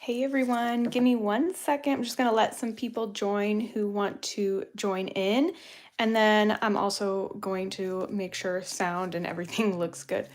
Hey everyone, give me 1 second. I'm just gonna let some people join who want to join in. And then I'm also going to make sure sound and everything looks good.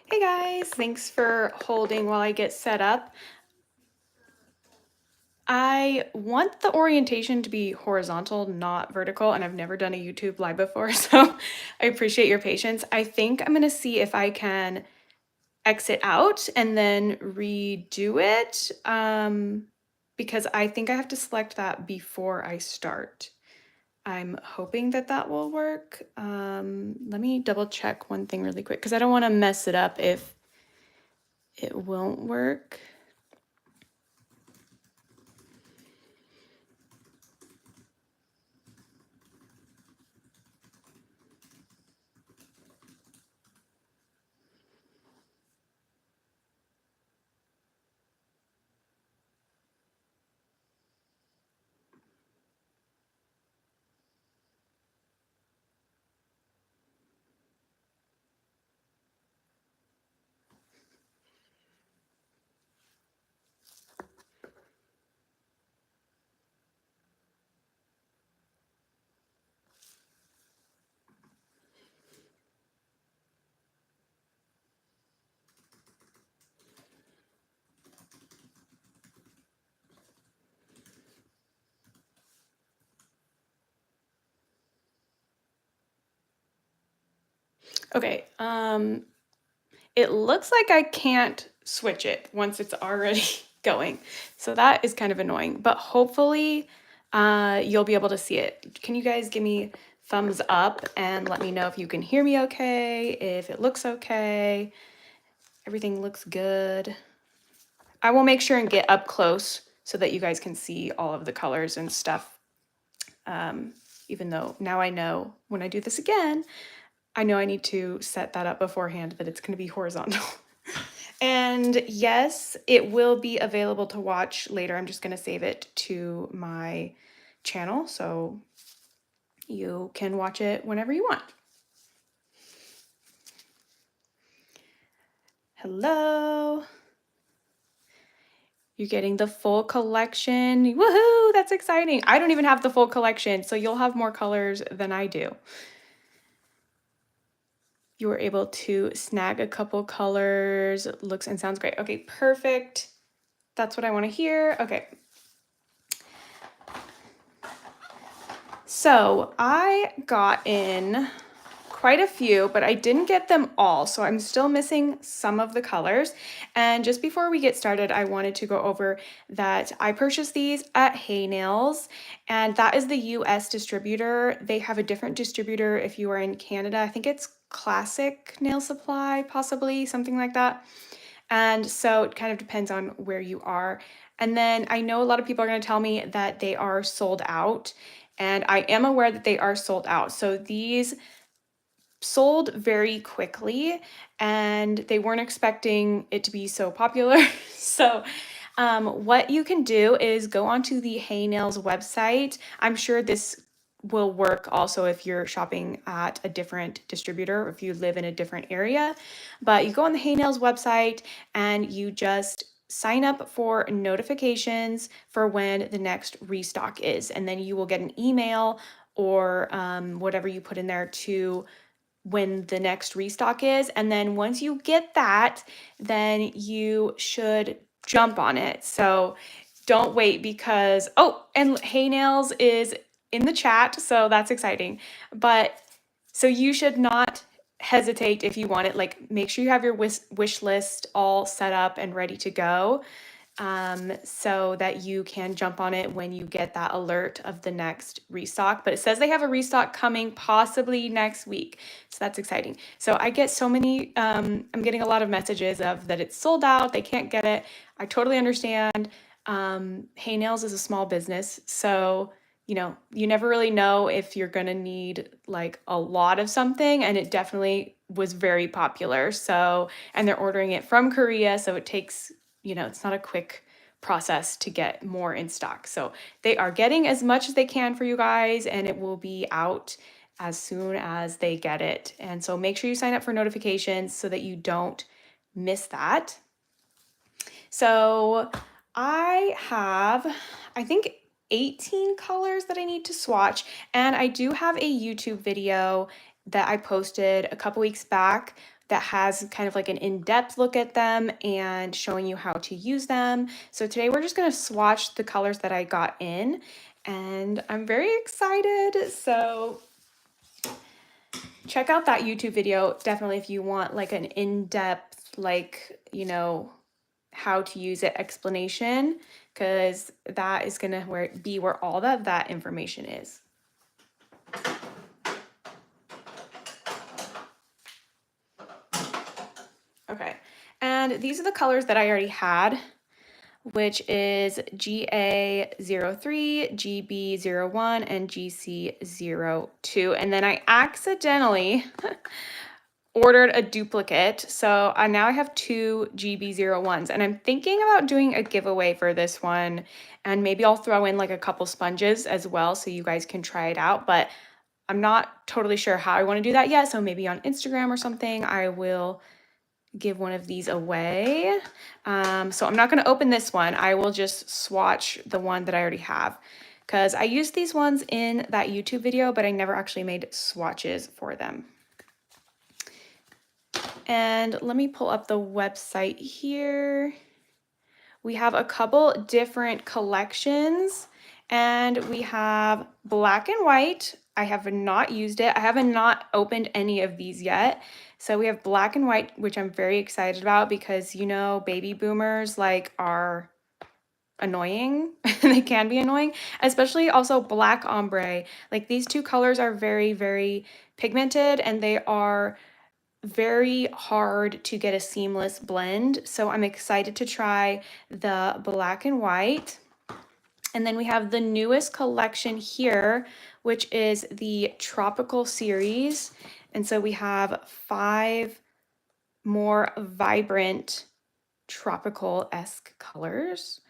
Hey guys, thanks for holding while I get set up. I want the orientation to be horizontal, not vertical, and I've never done a YouTube live before, so I appreciate your patience. I think I'm gonna see if I can exit out and then redo it, because I think I have to select that before I start. I'm hoping that that will work. Let me double check one thing really quick because I don't want to mess it up if it won't work. Okay, it looks like I can't switch it once it's already going. So that is kind of annoying, but hopefully you'll be able to see it. Can you guys give me thumbs up and let me know if you can hear me okay, if it looks okay, everything looks good. I will make sure and get up close so that you guys can see all of the colors and stuff. Even though now I know when I do this again, I know I need to set that up beforehand that it's going to be horizontal. And yes, it will be available to watch later. I'm just going to save it to my channel so you can watch it whenever you want. Hello. You're getting the full collection. Woohoo! That's exciting. I don't even have the full collection, so you'll have more colors than I do. You were able to snag a couple colors. Looks and sounds great. Okay, perfect. That's what I want to hear. Okay. So I got in quite a few, but I didn't get them all. So I'm still missing some of the colors. And just before we get started, I wanted to go over that I purchased these at Hay Nails, and that is the US distributor. They have a different distributor if you are in Canada. I think it's Classic Nail Supply, possibly, something like that. And so it kind of depends on where you are. And then I know a lot of people are going to tell me that they are sold out, and I am aware that they are sold out. So these sold very quickly, and they weren't expecting it to be so popular. So what you can do is go onto the Hay Nails website. I'm sure this will work also if you're shopping at a different distributor, if you live in a different area. But you go on the Hay Nails website and you just sign up for notifications for when the next restock is. And then you will get an email or whatever you put in there to when the next restock is. And then once you get that, then you should jump on it. So don't wait because, oh, and Hay Nails is in the chat, so that's exciting. But so you should not hesitate if you want it. Like, make sure you have your wish list all set up and ready to go, so that you can jump on it when you get that alert of the next restock. But it says they have a restock coming possibly next week. So that's exciting. So I get so many, I'm getting a lot of messages of that it's sold out, they can't get it. I totally understand. Hay Nails is a small business. So, you know, you never really know if you're going to need like a lot of something. And it definitely was very popular. So, and they're ordering it from Korea. So it takes, you know, it's not a quick process to get more in stock. So they are getting as much as they can for you guys, and it will be out as soon as they get it. And so make sure you sign up for notifications so that you don't miss that. So I have, I think, 18 colors that I need to swatch, and I do have a YouTube video that I posted a couple weeks back that has kind of like an in-depth look at them and showing you how to use them. So today we're just going to swatch the colors that I got in, and I'm very excited. So check out that YouTube video definitely if you want like an in-depth, like, you know, how to use it explanation, because that is going to be where all that information is. Okay, and these are the colors that I already had, which is GA03, GB01, and GC02. And then I accidentally ordered a duplicate. So now I have two GB01s, and I'm thinking about doing a giveaway for this one. And maybe I'll throw in like a couple sponges as well so you guys can try it out. But I'm not totally sure how I want to do that yet. So maybe on Instagram or something, I will give one of these away. So I'm not going to open this one. I will just swatch the one that I already have, because I used these ones in that YouTube video, but I never actually made swatches for them. And let me pull up the website here. We have a couple different collections, and we have black and white. I have not used it. I haven't not opened any of these yet. So we have black and white, which I'm very excited about because, you know, baby boomers like are annoying. They can be annoying, especially also black ombre. Like, these two colors are very, very pigmented, and they are very hard to get a seamless blend. So I'm excited to try the black and white. And then we have the newest collection here, which is the tropical series. And so we have 5 more vibrant tropical-esque colors.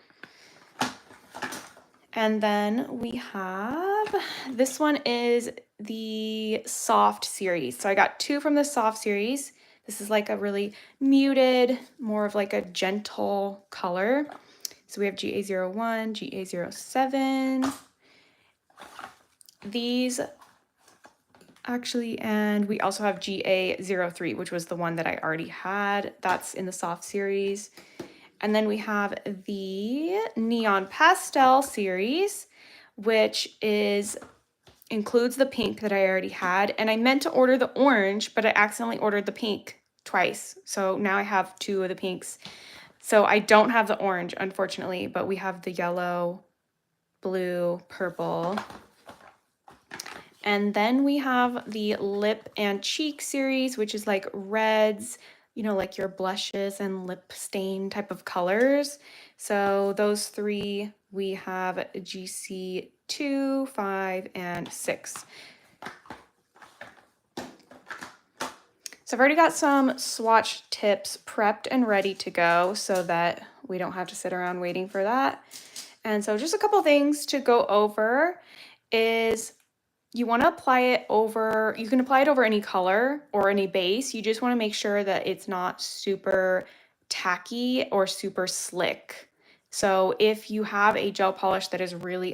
And then we have, this one is the soft series. So I got 2 from the soft series. This is like a really muted, more of like a gentle color. So we have GA01, GA07, these actually, and we also have GA03, which was the one that I already had. That's in the soft series. And then we have the Neon Pastel series, which includes the pink that I already had. And I meant to order the orange, but I accidentally ordered the pink twice. So now I have 2 of the pinks. So I don't have the orange, unfortunately, but we have the yellow, blue, purple. And then we have the lip and cheek series, which is like reds, you know, like your blushes and lip stain type of colors. So those 3, we have GC2, 5, and 6. So I've already got some swatch tips prepped and ready to go so that we don't have to sit around waiting for that. And so just a couple things to go over is you want to apply it over, you can apply it over any color or any base. You just want to make sure that it's not super tacky or super slick. So if you have a gel polish that has a really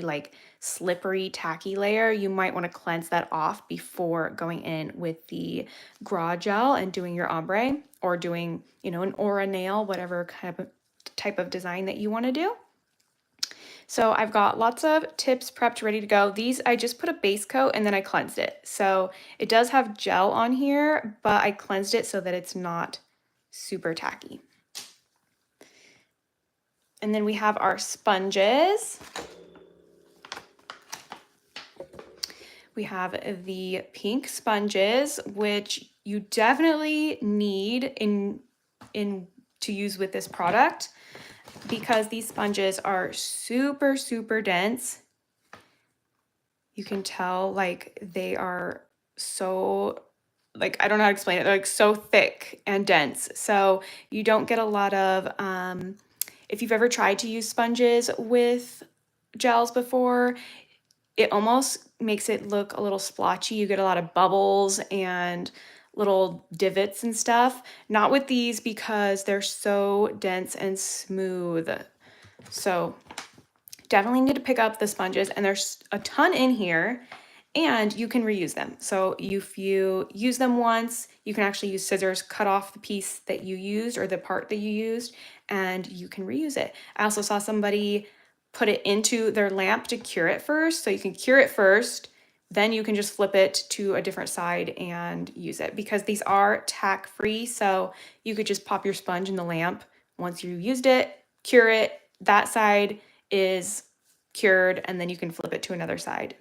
like slippery tacky layer, you might want to cleanse that off before going in with the gragel and doing your ombre or doing, you know, an aura nail, whatever kind of type of design that you want to do. So I've got lots of tips prepped ready to go. These, I just put a base coat and then I cleansed it. So it does have gel on here, but I cleansed it so that it's not super tacky. And then we have our sponges. We have the pink sponges, which you definitely need to use with this product because these sponges are super, super dense. You can tell like they are so, like, I don't know how to explain it. They're like so thick and dense. So you don't get a lot of, if you've ever tried to use sponges with gels before, it almost makes it look a little splotchy. You get a lot of bubbles and little divots and stuff. Not with these because they're so dense and smooth. So definitely need to pick up the sponges, and there's a ton in here and you can reuse them. So if you use them once, you can actually use scissors, cut off the piece that you used or the part that you used, and you can reuse it. I also saw somebody put it into their lamp to cure it first. So you can cure it first, then you can just flip it to a different side and use it because these are tack free. So you could just pop your sponge in the lamp. Once you used it, cure it, that side is cured, and then you can flip it to another side.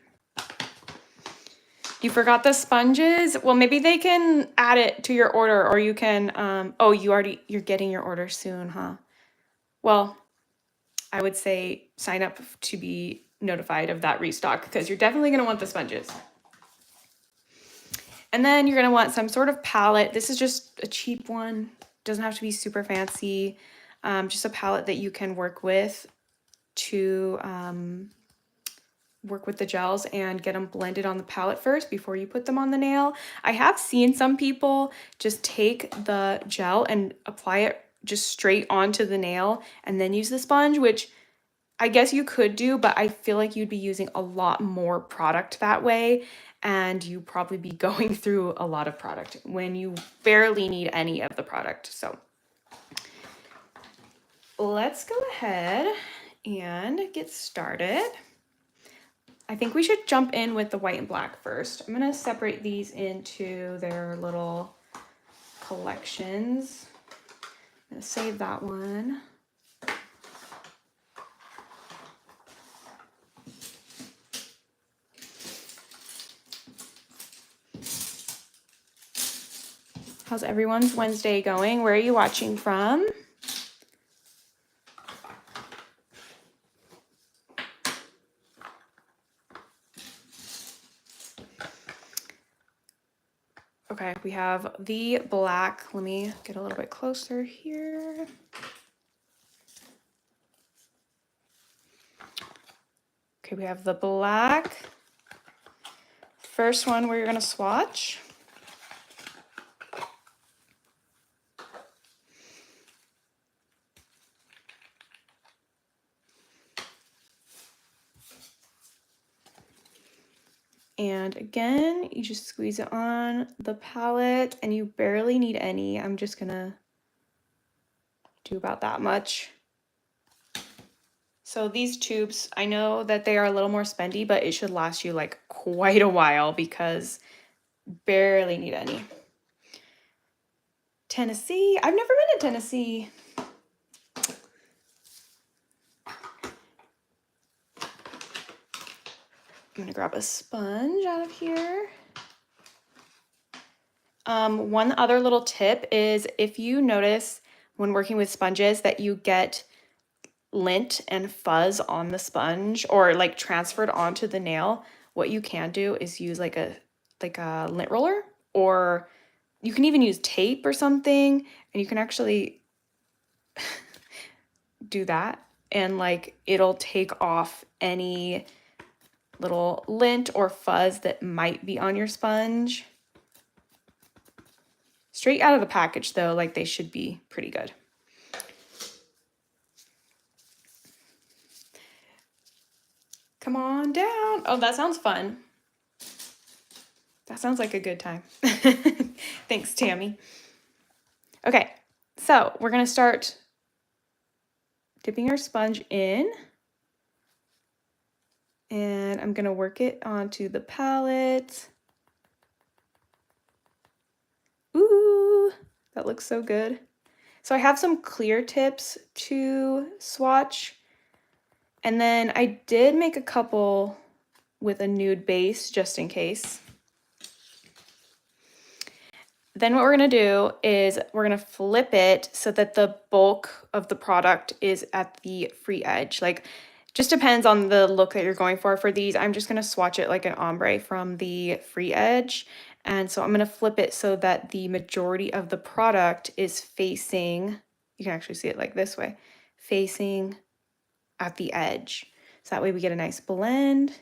You forgot the sponges? Well, maybe they can add it to your order, or you can, oh, you're getting your order soon, huh? Well, I would say sign up to be notified of that restock because you're definitely going to want the sponges. And then you're going to want some sort of palette. This is just a cheap one. Doesn't have to be super fancy. Just a palette that you can work with to work with the gels and get them blended on the palette first before you put them on the nail. I have seen some people just take the gel and apply it just straight onto the nail and then use the sponge, which I guess you could do, but I feel like you'd be using a lot more product that way, and you probably be going through a lot of product when you barely need any of the product. So let's go ahead and get started. I think we should jump in with the white and black first. I'm going to separate these into their little collections. I'm going to save that one. How's everyone's Wednesday going? Where are you watching from? Okay, we have the black. Let me get a little bit closer here. Okay, we have the black. First one we're going to swatch. And again, you just squeeze it on the palette and you barely need any. I'm just gonna do about that much. So these tubes, I know that they are a little more spendy, but it should last you like quite a while because barely need any. Tennessee, I've never been to Tennessee. I'm gonna grab a sponge out of here. One other little tip is if you notice when working with sponges that you get lint and fuzz on the sponge or like transferred onto the nail, what you can do is use like a lint roller, or you can even use tape or something, and you can actually do that and like it'll take off any little lint or fuzz that might be on your sponge. Straight out of the package though, like they should be pretty good. Come on down. Oh, that sounds fun. That sounds like a good time. Thanks, Tammy. Okay, so we're gonna start dipping our sponge in. And I'm gonna work it onto the palette. Ooh, that looks so good. So I have some clear tips to swatch. And then I did make a couple with a nude base just in case. Then what we're gonna do is we're gonna flip it so that the bulk of the product is at the free edge. Like, just depends on the look that you're going for. For these, I'm just gonna swatch it like an ombre from the free edge. And so I'm gonna flip it so that the majority of the product is facing, you can actually see it like this way, facing at the edge. So that way we get a nice blend.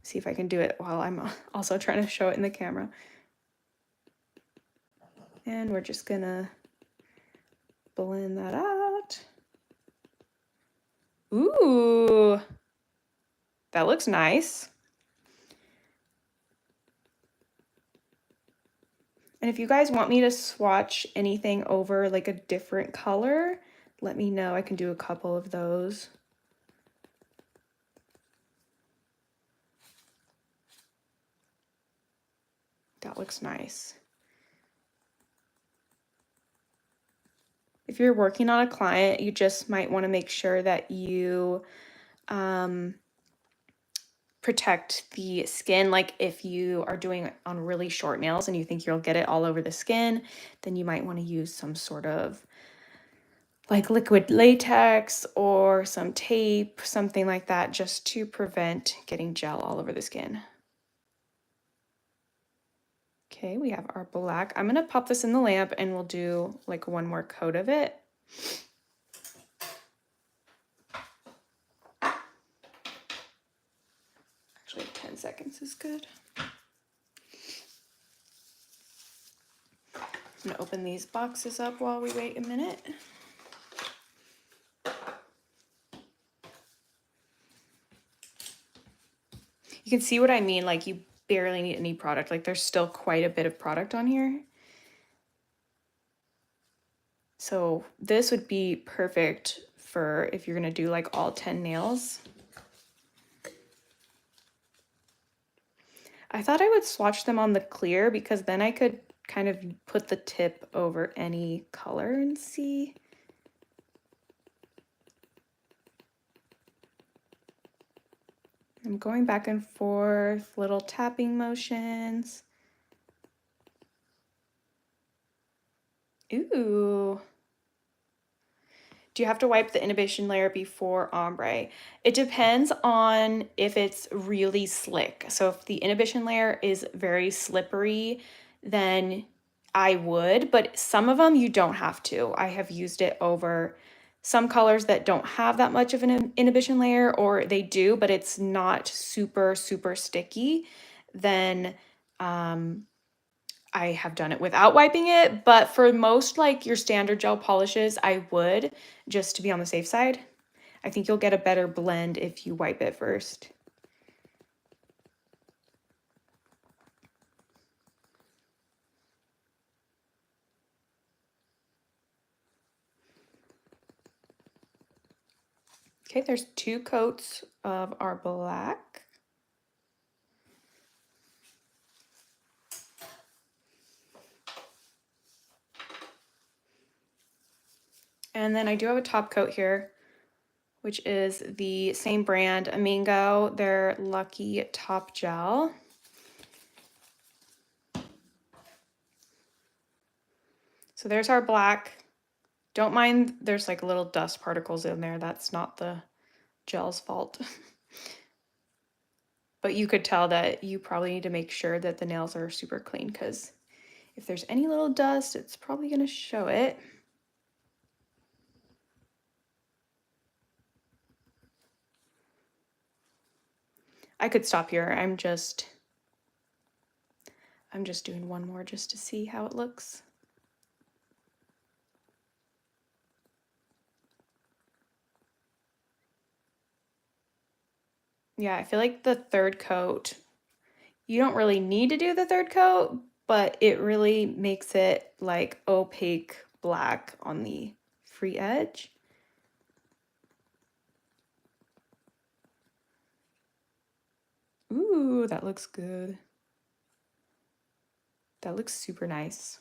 See if I can do it while I'm also trying to show it in the camera. And we're just gonna blend that out. Ooh, that looks nice. And if you guys want me to swatch anything over like a different color, let me know. I can do a couple of those. That looks nice. If you're working on a client, you just might want to make sure that you protect the skin. Like if you are doing it on really short nails and you think you'll get it all over the skin, then you might want to use some sort of like liquid latex or some tape, something like that, just to prevent getting gel all over the skin. Okay, we have our black. I'm gonna pop this in the lamp and we'll do like one more coat of it. Actually, 10 seconds is good. I'm gonna open these boxes up while we wait a minute. You can see what I mean, like you barely need any product. Like there's still quite a bit of product on here. So this would be perfect for if you're gonna do like all 10 nails. I thought I would swatch them on the clear because then I could kind of put the tip over any color and see. I'm going back and forth, little tapping motions. Ooh. Do you have to wipe the inhibition layer before ombre? It depends on if it's really slick. So if the inhibition layer is very slippery, then I would, but some of them you don't have to. I have used it over some colors that don't have that much of an inhibition layer, or they do, but it's not super, super sticky. Then I have done it without wiping it, but for most like your standard gel polishes, I would, just to be on the safe side. I think you'll get a better blend if you wipe it first. Okay, there's 2 coats of our black. And then I do have a top coat here, which is the same brand, Amingo, their Lucky Top Gel. So there's our black. Don't mind, there's like little dust particles in there. That's not the gel's fault. But you could tell that you probably need to make sure that the nails are super clean, because if there's any little dust, it's probably going to show it. I could stop here. I'm just doing one more just to see how it looks. Yeah, I feel like the third coat, you don't really need to do the third coat, but it really makes it like opaque black on the free edge. Ooh, that looks good. That looks super nice.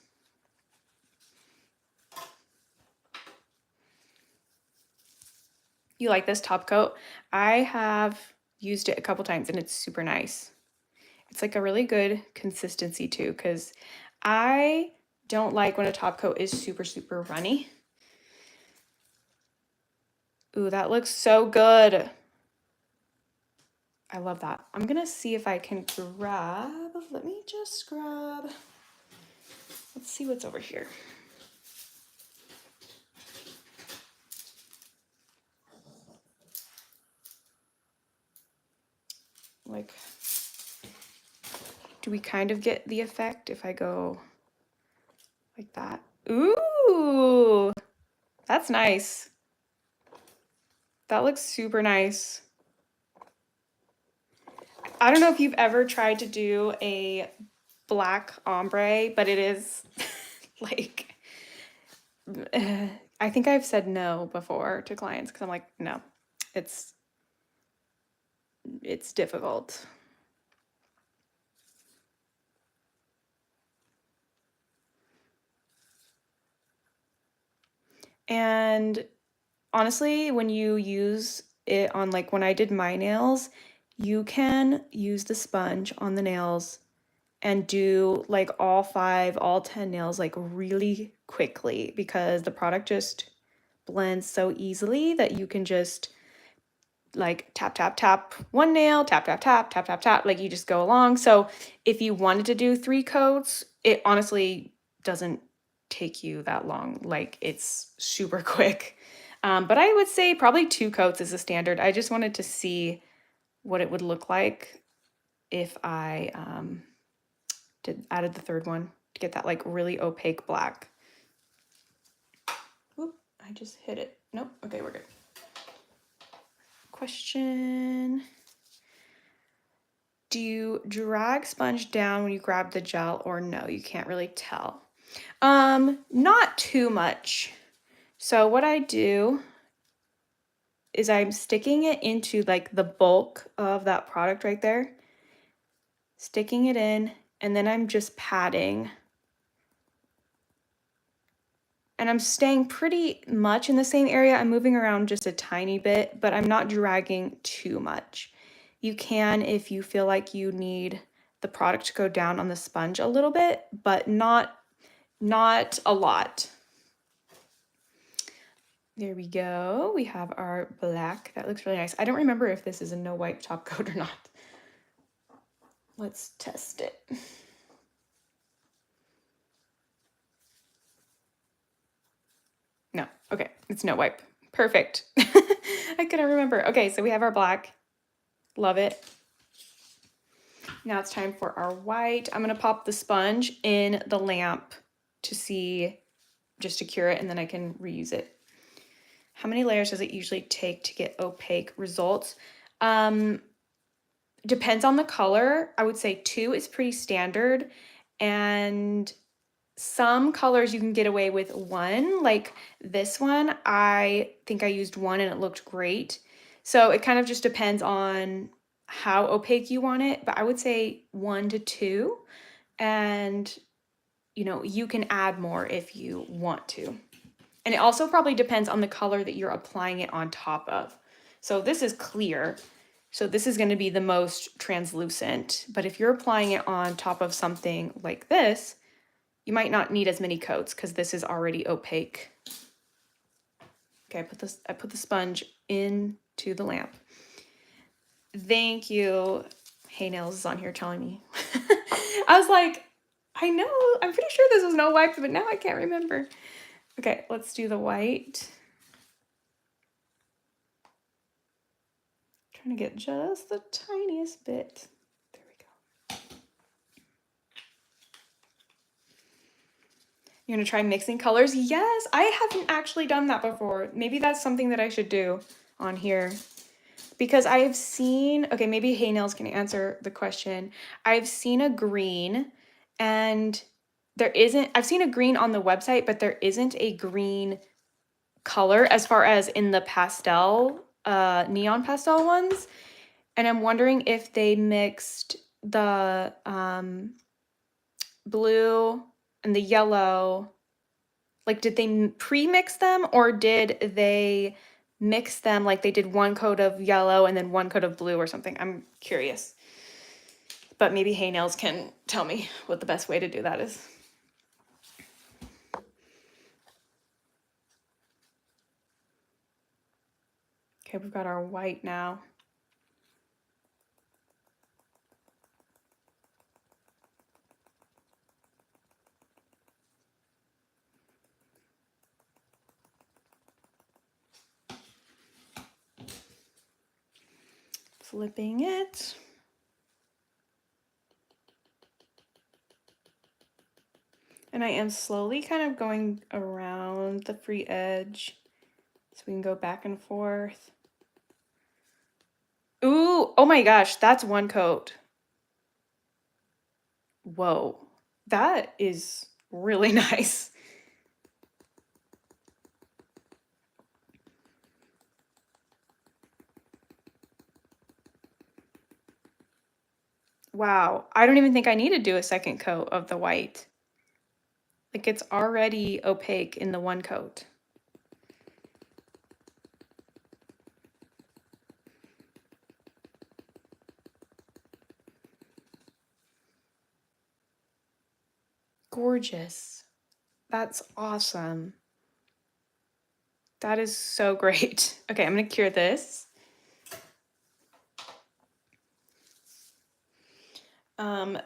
You like this top coat? I have used it a couple times and it's super nice. It's like a really good consistency too, because I don't like when a top coat is super, super runny. Ooh, that looks so good. I love that. I'm gonna see if I can grab, let me just grab, let's see what's over here. Like, do we kind of get the effect if I go like that? Ooh, that's nice. That looks super nice. I don't know if you've ever tried to do a black ombre, but it is like, I think I've said no before to clients because I'm like, no, it's difficult. And honestly, when you use it on, like when I did my nails, you can use the sponge on the nails and do like all 10 nails like really quickly, because the product just blends so easily that you can just like tap, tap, tap one nail, tap, tap, tap, tap, tap, tap, like you just go along. So if you wanted to do 3 coats, it honestly doesn't take you that long. Like it's super quick. But I would say probably 2 coats is a standard. I just wanted to see what it would look like if I added the third one to get that like really opaque black. Oop, I just hit it. Nope. Okay, we're good. Question. Do you drag sponge down when you grab the gel, or no? You can't really tell. Not too much. So what I do is I'm sticking it into like the bulk of that product right there, sticking it in, and then I'm just patting. And I'm staying pretty much in the same area. I'm moving around just a tiny bit, but I'm not dragging too much. You can if you feel like you need the product to go down on the sponge a little bit, but not a lot. There we go. We have our black. That looks really nice. I don't remember if this is a no wipe top coat or not. Let's test it. No, okay, it's no wipe. Perfect. I couldn't remember. Okay, so we have our black. Love it. Now it's time for our white. I'm gonna pop the sponge in the lamp to see, just to cure it, and then I can reuse it. How many layers does it usually take to get opaque results? Depends on the color. I would say 2 is pretty standard, and Some colors you can get away with one, like this one, I think I used one and it looked great. So it kind of just depends on how opaque you want it, but I would say 1 to 2, and you know, you can add more if you want to. And it also probably depends on the color that you're applying it on top of. So this is clear, so this is going to be the most translucent, but if you're applying it on top of something like this, you might not need as many coats because this is already opaque. Okay, I put the sponge into the lamp. Thank you. Hey Nails is on here telling me. I was like, I know, I'm pretty sure this was no wipe, but now I can't remember. Okay, let's do the white. Trying to get just the tiniest bit. There we go. You're gonna try mixing colors? Yes, I haven't actually done that before. Maybe that's something that I should do on here. Because I've seen, okay, maybe Hey Nails can answer the question. I've seen a green and I've seen a green on the website, but there isn't a green color as far as in the pastel, neon pastel ones. And I'm wondering if they mixed the blue and the yellow. Like, did they pre-mix them or did they mix them like they did one coat of yellow and then one coat of blue or something? I'm curious. But maybe Hey Nails can tell me what the best way to do that is. Okay, we've got our white now. Flipping it. And I am slowly kind of going around the free edge so we can go back and forth. Ooh, oh my gosh, that's one coat. Whoa, that is really nice. Wow, I don't even think I need to do a second coat of the white. Like, it's already opaque in the one coat. Gorgeous. That's awesome. That is so great. Okay, I'm gonna cure this.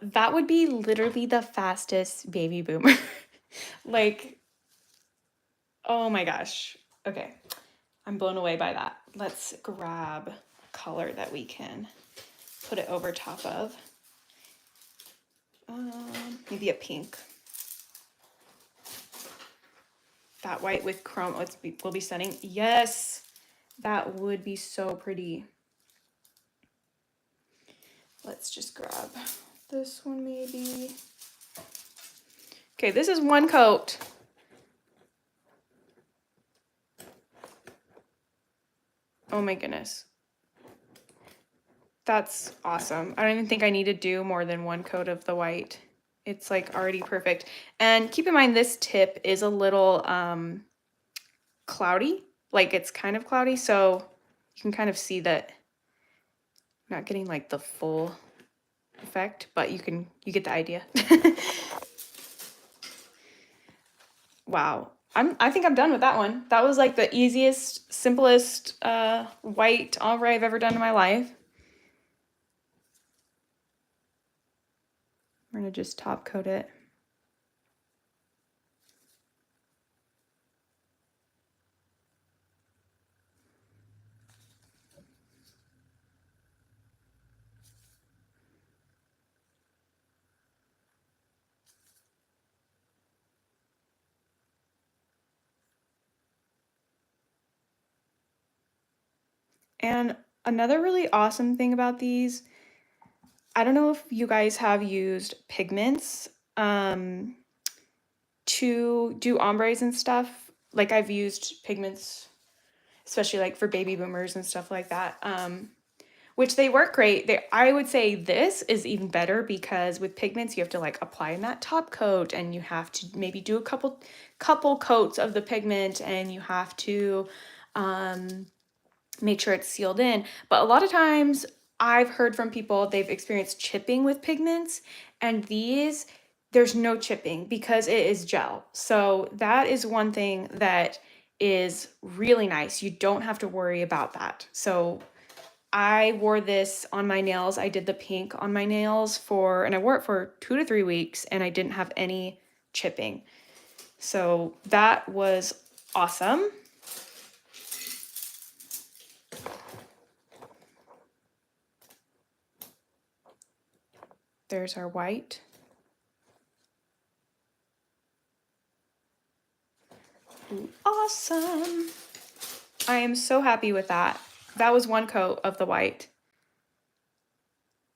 That would be literally the fastest baby boomer. Like, oh my gosh. Okay, I'm blown away by that. Let's grab a color that we can put it over top of. Maybe a pink. That white with chrome, will be stunning. Yes, that would be so pretty. Let's just grab this one maybe. Okay, this is one coat. Oh my goodness. That's awesome. I don't even think I need to do more than one coat of the white. It's like already perfect. And keep in mind this tip is a little cloudy. Like, it's kind of cloudy, so you can kind of see that I'm not getting like the full effect, but you get the idea. Wow. I think I'm done with that one. That was like the easiest, simplest white ombre I've ever done in my life. We're gonna just top coat it. And another really awesome thing about these, I don't know if you guys have used pigments. to do ombres and stuff, like I've used pigments, especially like for baby boomers and stuff like that, which they work great. I would say this is even better because with pigments you have to like apply in that top coat, and you have to maybe do a couple coats of the pigment, and you have to make sure it's sealed in. But a lot of times I've heard from people they've experienced chipping with pigments, and these, there's no chipping because it is gel. So that is one thing that is really nice. You don't have to worry about that. So I wore this on my nails. I did the pink on my nails and I wore it for 2 to 3 weeks, and I didn't have any chipping. So that was awesome. There's our white. Ooh, awesome. I am so happy with that. That was 1 coat of the white.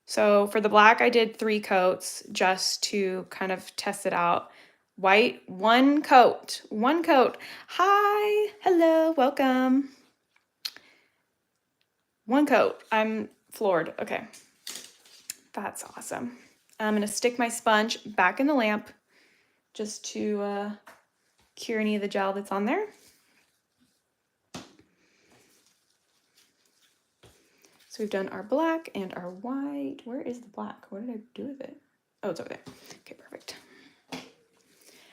So for the black, I did 3 coats just to kind of test it out. White, 1 coat, 1 coat. Hi, hello, welcome. 1 coat. I'm floored. Okay, that's awesome. I'm gonna stick my sponge back in the lamp just to cure any of the gel that's on there. So we've done our black and our white. Where is the black? What did I do with it? Oh, it's over there. Okay, perfect.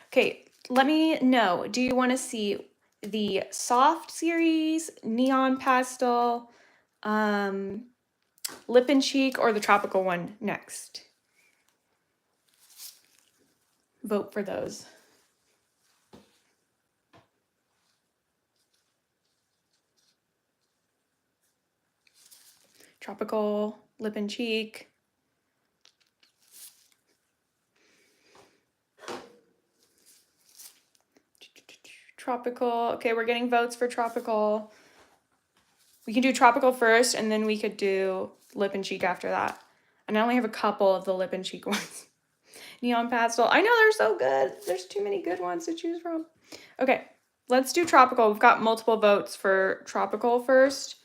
Okay, let me know. Do you want to see the soft series, neon pastel, lip and cheek, or the tropical one next? Vote for those. Tropical, lip and cheek. Tropical. Okay, we're getting votes for tropical. We can do tropical first, and then we could do lip and cheek after that. And I only have a couple of the lip and cheek ones. Neon pastel. I know they're so good. There's too many good ones to choose from. Okay, let's do tropical. We've got multiple votes for tropical first.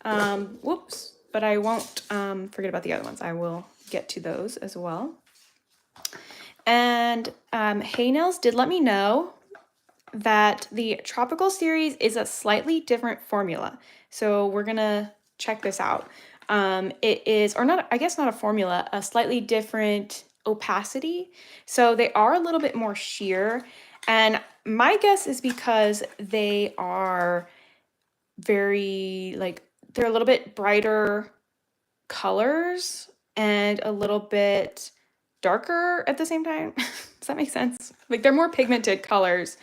Whoops, but I won't forget about the other ones. I will get to those as well. And Hey Nails did let me know that the tropical series is a slightly different formula. So we're gonna check this out. It is, or not, I guess not a formula, a slightly different opacity. So they are a little bit more sheer. And my guess is because they are very, like, they're a little bit brighter colors and a little bit darker at the same time. Does that make sense? Like, they're more pigmented colors.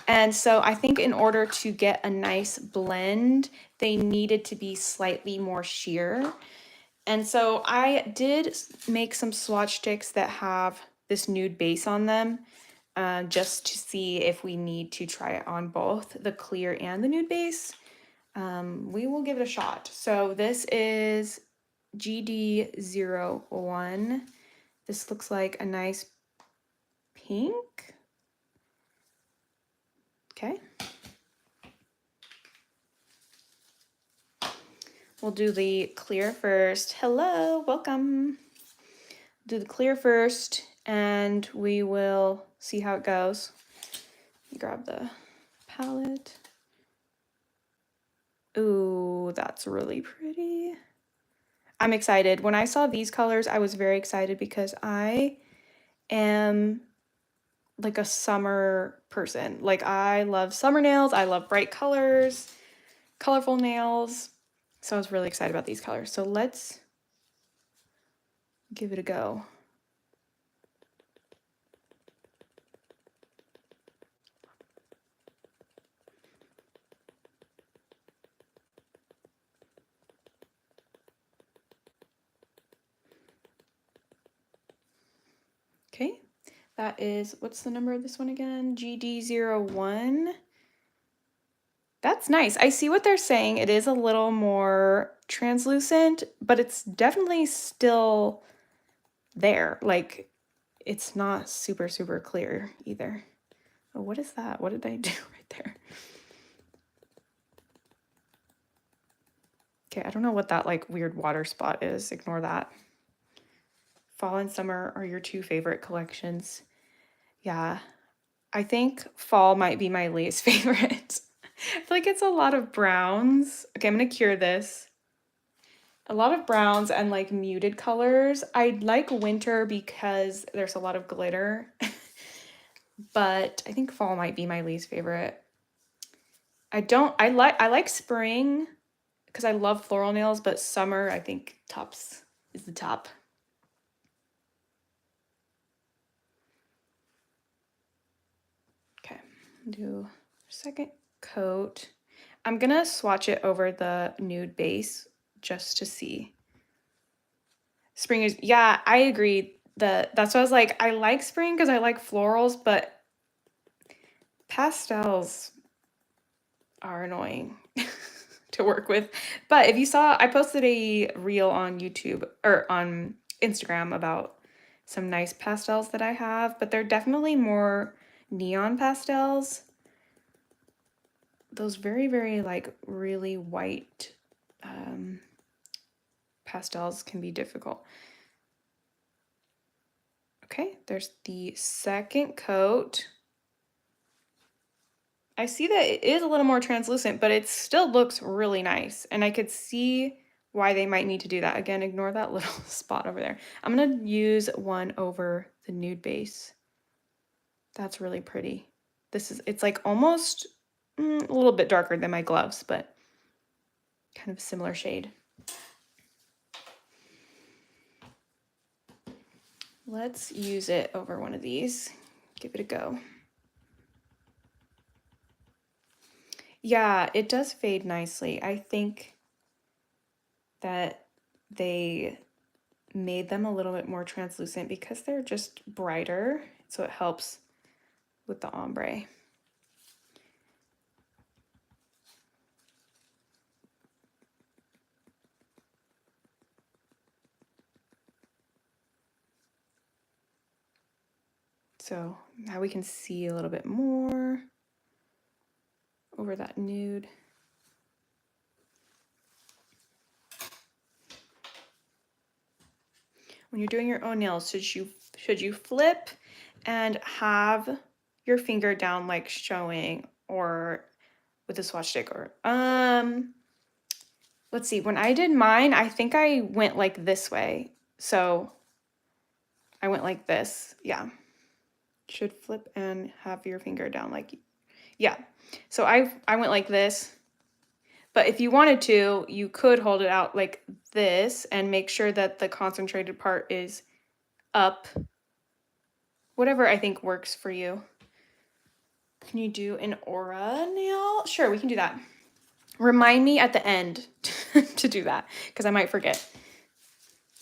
And so I think in order to get a nice blend, they needed to be slightly more sheer. And so I did make some swatch sticks that have this nude base on them, just to see if we need to try it on both the clear and the nude base. We will give it a shot. So this is GD01. This looks like a nice pink. Okay. We'll do the clear first. Hello, welcome. Do the clear first, and we will see how it goes. Grab the palette. Ooh, that's really pretty. I'm excited. When I saw these colors, I was very excited because I am like a summer person. Like, I love summer nails. I love bright colors, colorful nails. So I was really excited about these colors. So let's give it a go. Okay, that is, what's the number of this one again? GD01. That's nice. I see what they're saying. It is a little more translucent, but it's definitely still there. Like, it's not super, super clear either. Oh, what is that? What did I do right there? Okay, I don't know what that like weird water spot is. Ignore that. Fall and summer are your two favorite collections. Yeah, I think fall might be my least favorite. I feel like it's a lot of browns. Okay, I'm gonna cure this. A lot of browns and like muted colors. I like winter because there's a lot of glitter, but I think fall might be my least favorite. I like spring because I love floral nails, but summer I think tops is the top. Okay, do second coat. I'm gonna swatch it over the nude base just to see. Spring is, yeah, I agree. That's why I was like, I like spring because I like florals, but pastels are annoying to work with. But if you saw, I posted a reel on YouTube or on Instagram about some nice pastels that I have, but they're definitely more neon pastels. Those very, very like really white pastels can be difficult. Okay, there's the second coat. I see that it is a little more translucent, but it still looks really nice. And I could see why they might need to do that. Again, ignore that little spot over there. I'm gonna use one over the nude base. That's really pretty. It's like almost a little bit darker than my gloves, but kind of a similar shade. Let's use it over one of these. Give it a go. Yeah, it does fade nicely. I think that they made them a little bit more translucent because they're just brighter, so it helps with the ombre. So now we can see a little bit more over that nude. When you're doing your own nails, should you flip and have your finger down like showing, or with a swatch stick, or let's see, when I did mine, I think I went like this way. So I went like this. Yeah. Should flip and have your finger down like, yeah. So I went like this. But if you wanted to, you could hold it out like this and make sure that the concentrated part is up. Whatever I think works for you. Can you do an aura nail? Sure, we can do that. Remind me at the end to do that because I might forget.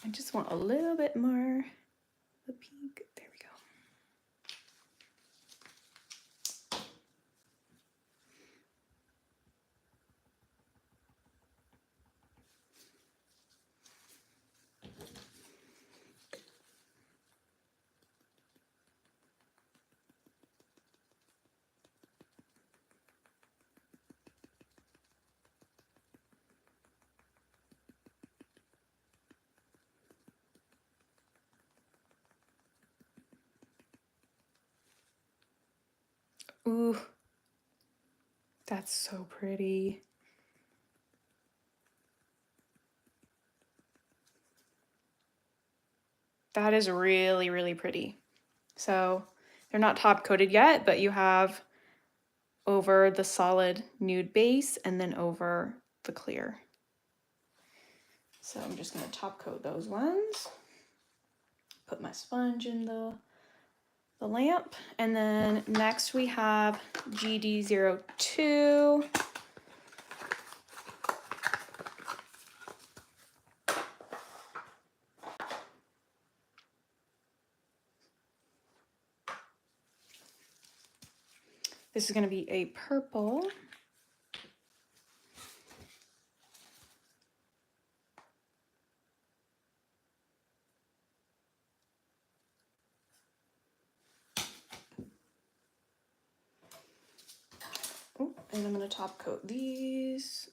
I just want a little bit more the pink. There we go. Ooh, that's so pretty. That is really, really pretty. So they're not top coated yet, but you have over the solid nude base and then over the clear. So I'm just gonna top coat those ones. Put my sponge in the lamp. And then next we have GD02. This is gonna be a purple. And I'm going to top coat these.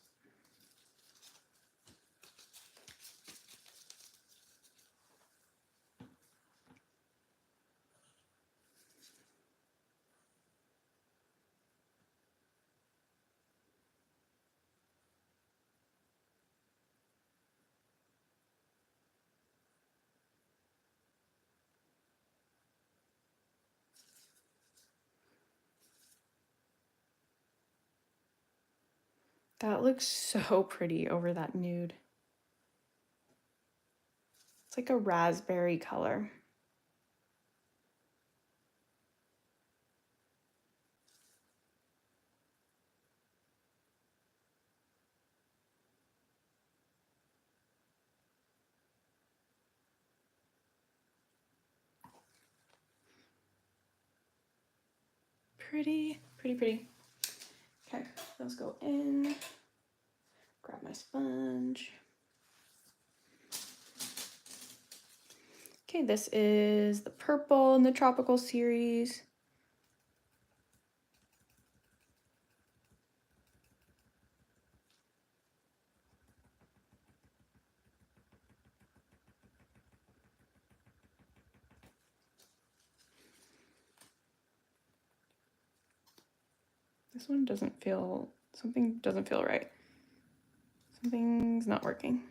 That looks so pretty over that nude. It's like a raspberry color. Pretty, pretty, pretty. Okay, those go in. Grab my sponge. Okay, this is the purple in the tropical series. This one doesn't feel, something doesn't feel right. Something's not working.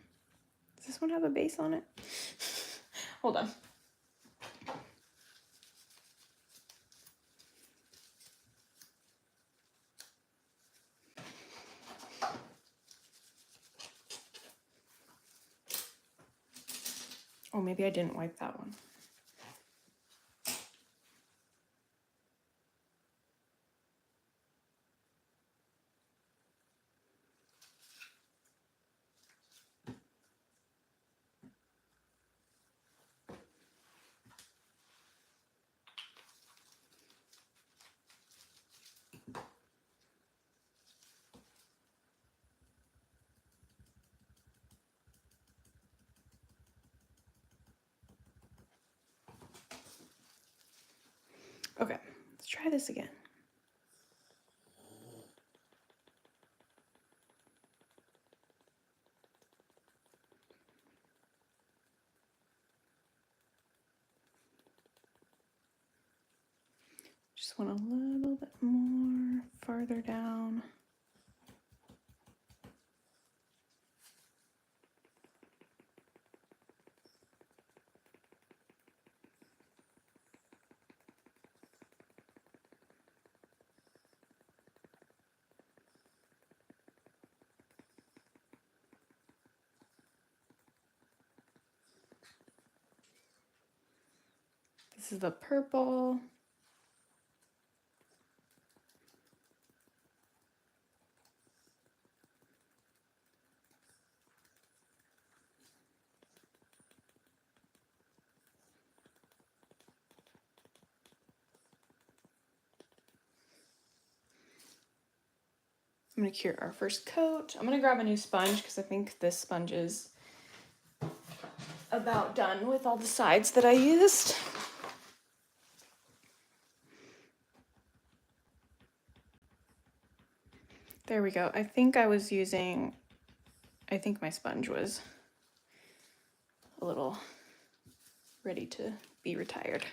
Does this one have a base on it? Hold on. Oh, maybe I didn't wipe that one. Okay, let's try this again. Just want a little bit more farther down. This is the purple. I'm gonna cure our first coat. I'm gonna grab a new sponge because I think this sponge is about done with all the sides that I used. There we go. I think my sponge was a little ready to be retired.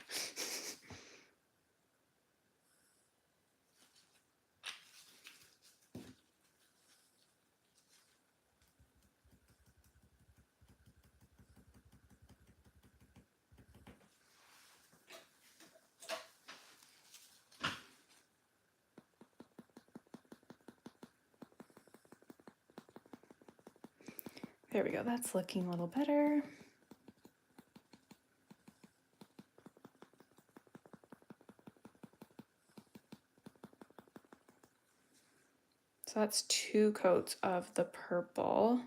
There we go, that's looking a little better. So that's 2 coats of the purple.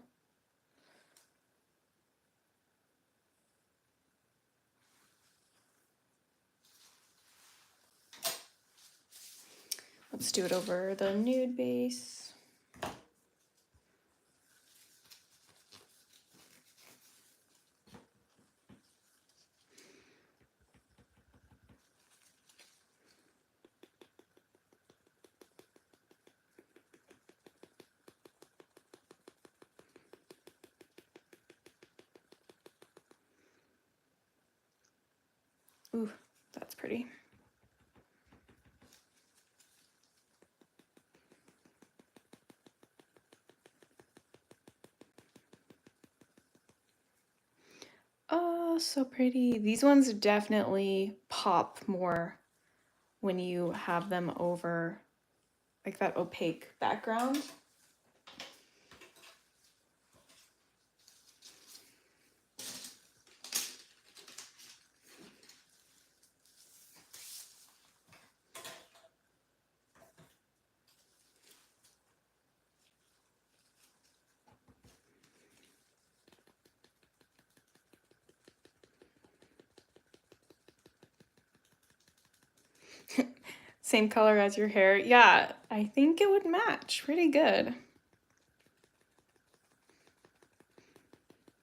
Let's do it over the nude base. Ooh, that's pretty. Oh, so pretty. These ones definitely pop more when you have them over like that opaque background. Same color as your hair. Yeah, I think it would match pretty good.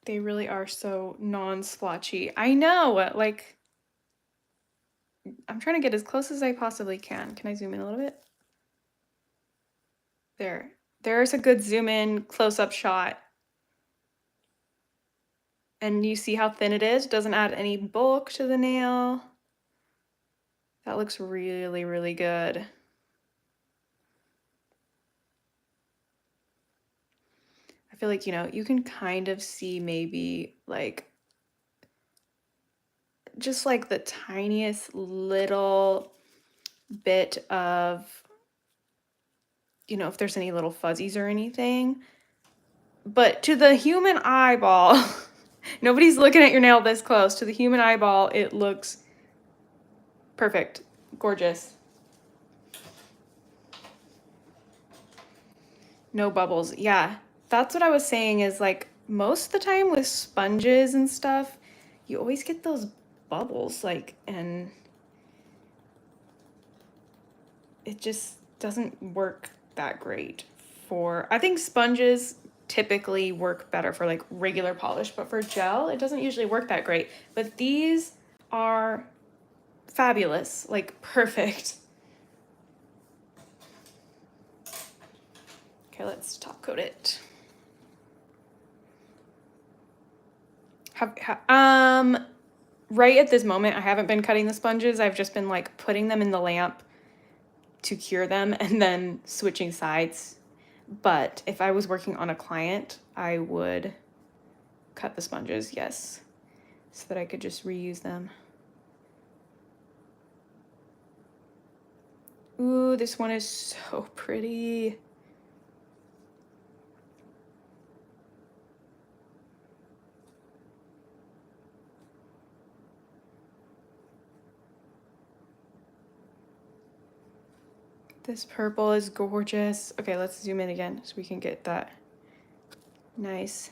They really are so non-splotchy. I know, like, I'm trying to get as close as I possibly can. Can I zoom in a little bit? There. There's a good zoom in close-up shot. And you see how thin it is? It doesn't add any bulk to the nail. That looks really, really good. I feel like, you know, you can kind of see maybe like just like the tiniest little bit of, you know, if there's any little fuzzies or anything. But to the human eyeball, nobody's looking at your nail this close. To the human eyeball, it looks perfect, gorgeous. No bubbles. Yeah, that's what I was saying is like most of the time with sponges and stuff, you always get those bubbles, like, and it just doesn't work that great for, I think sponges typically work better for like regular polish, but for gel, it doesn't usually work that great. But these are fabulous, like perfect. Okay, let's top coat it. Right at this moment, I haven't been cutting the sponges. I've just been like putting them in the lamp to cure them and then switching sides. But if I was working on a client, I would cut the sponges, yes, so that I could just reuse them. Ooh, this one is so pretty. This purple is gorgeous. Okay, let's zoom in again so we can get that nice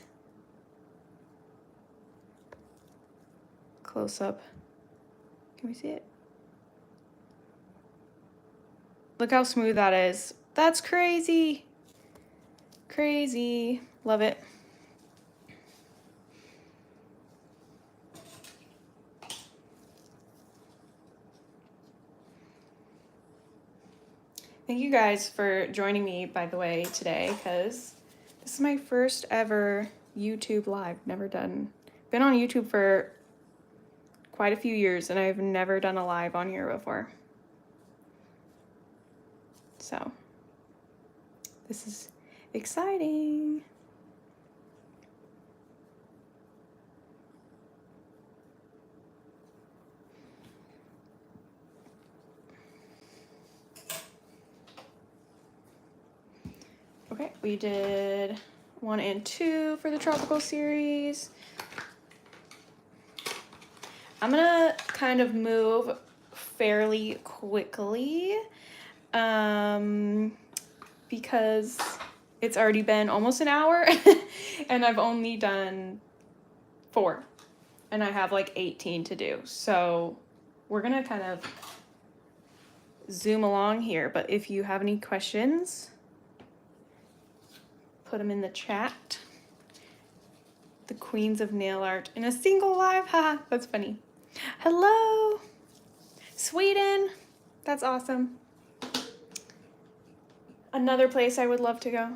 close up. Can we see it? Look how smooth that is. That's crazy. Crazy. Love it. Thank you guys for joining me, by the way, today, because this is my first ever YouTube live. Never done. Been on YouTube for quite a few years, and I've never done a live on here before. So, this is exciting. Okay, we did 1 and 2 for the tropical series. I'm gonna kind of move fairly quickly because it's already been almost an hour and I've only done 4 and I have like 18 to do. So we're gonna kind of zoom along here, but if you have any questions, put them in the chat. The queens of nail art in a single live, haha, that's funny. Hello, Sweden, that's awesome. Another place I would love to go.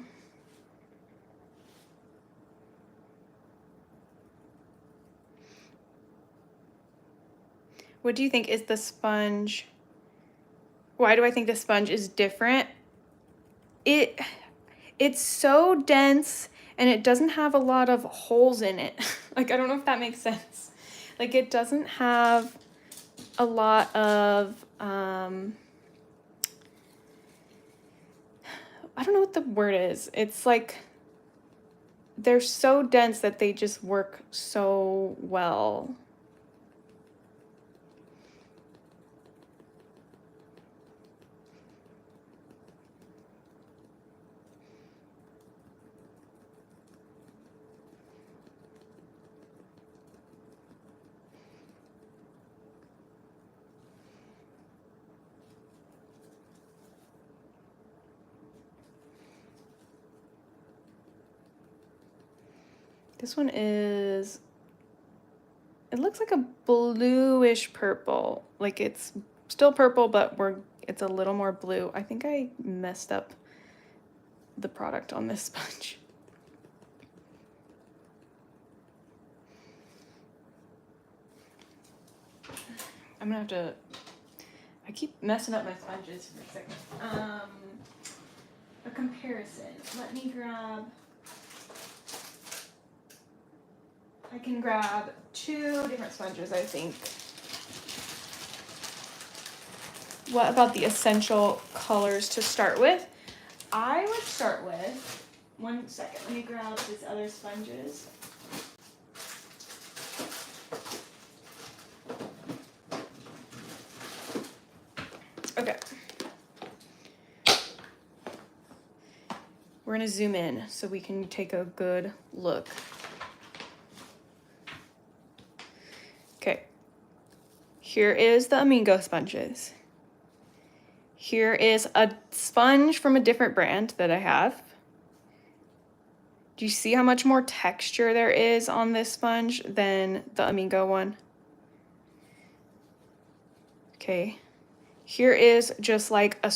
What do you think is the sponge? Why do I think the sponge is different? It's so dense and it doesn't have a lot of holes in it. Like, I don't know if that makes sense. Like, it doesn't have a lot of, I don't know what the word is. It's like, they're so dense that they just work so well. This one is, it looks like a bluish purple. Like it's still purple, but it's a little more blue. I think I messed up the product on this sponge. I'm gonna have to, I keep messing up my sponges for a second. A comparison. Let me grab, I can grab 2 different sponges, I think. What about the essential colors to start with? I would start with, one second, let me grab these other sponges. Okay. We're gonna zoom in so we can take a good look. Okay. Here is the Amingo sponges. Here is a sponge from a different brand that I have. Do you see how much more texture there is on this sponge than the Amingo one? Okay. Here is just like a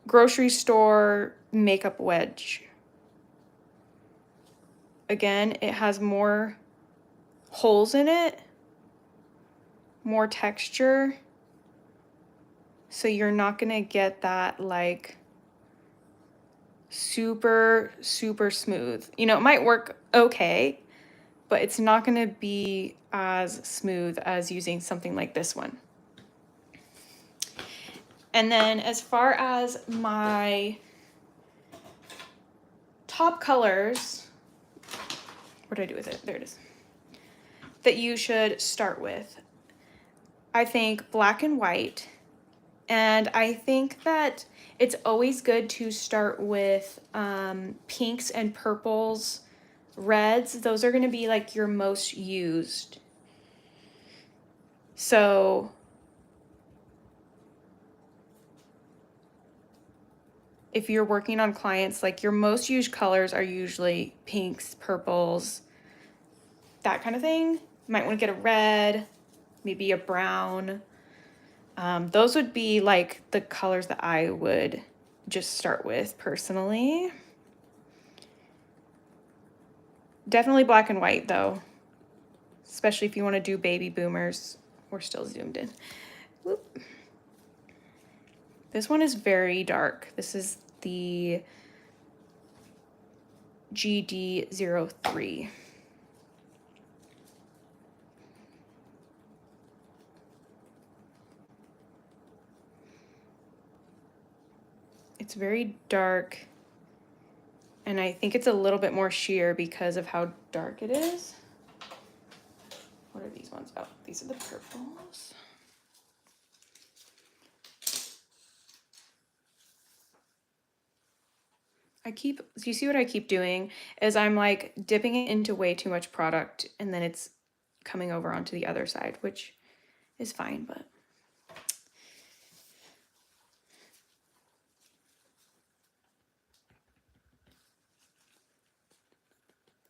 grocery store makeup wedge. Again, it has more holes in it, more texture. So you're not gonna get that like super, super smooth. You know, it might work okay, but it's not gonna be as smooth as using something like this one. And then as far as my top colors, what did I do with it? There it is. That you should start with. I think black and white. And I think that it's always good to start with pinks and purples, reds. Those are gonna be like your most used. So if you're working on clients, like your most used colors are usually pinks, purples, that kind of thing. You might want to get a red, maybe a brown. Those would be like the colors that I would just start with personally. Definitely black and white though, especially if you want to do baby boomers. We're still zoomed in. Whoop. This one is very dark. This is the GD03. It's very dark, and I think it's a little bit more sheer because of how dark it is. What are these ones? Oh, these are the purples. Do you see what I keep doing? Is I'm like dipping it into way too much product and then it's coming over onto the other side, which is fine, but.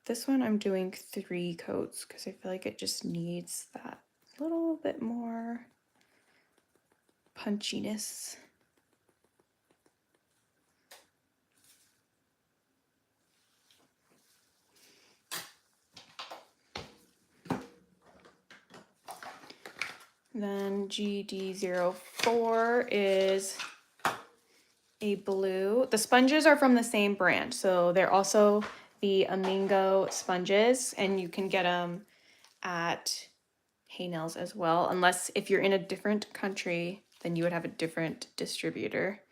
This one I'm doing 3 coats because I feel like it just needs that little bit more punchiness. Then GD04 is a blue. The sponges are from the same brand, so they're also the Amingo sponges, and you can get them at Hay Nails as well, unless if you're in a different country, then you would have a different distributor.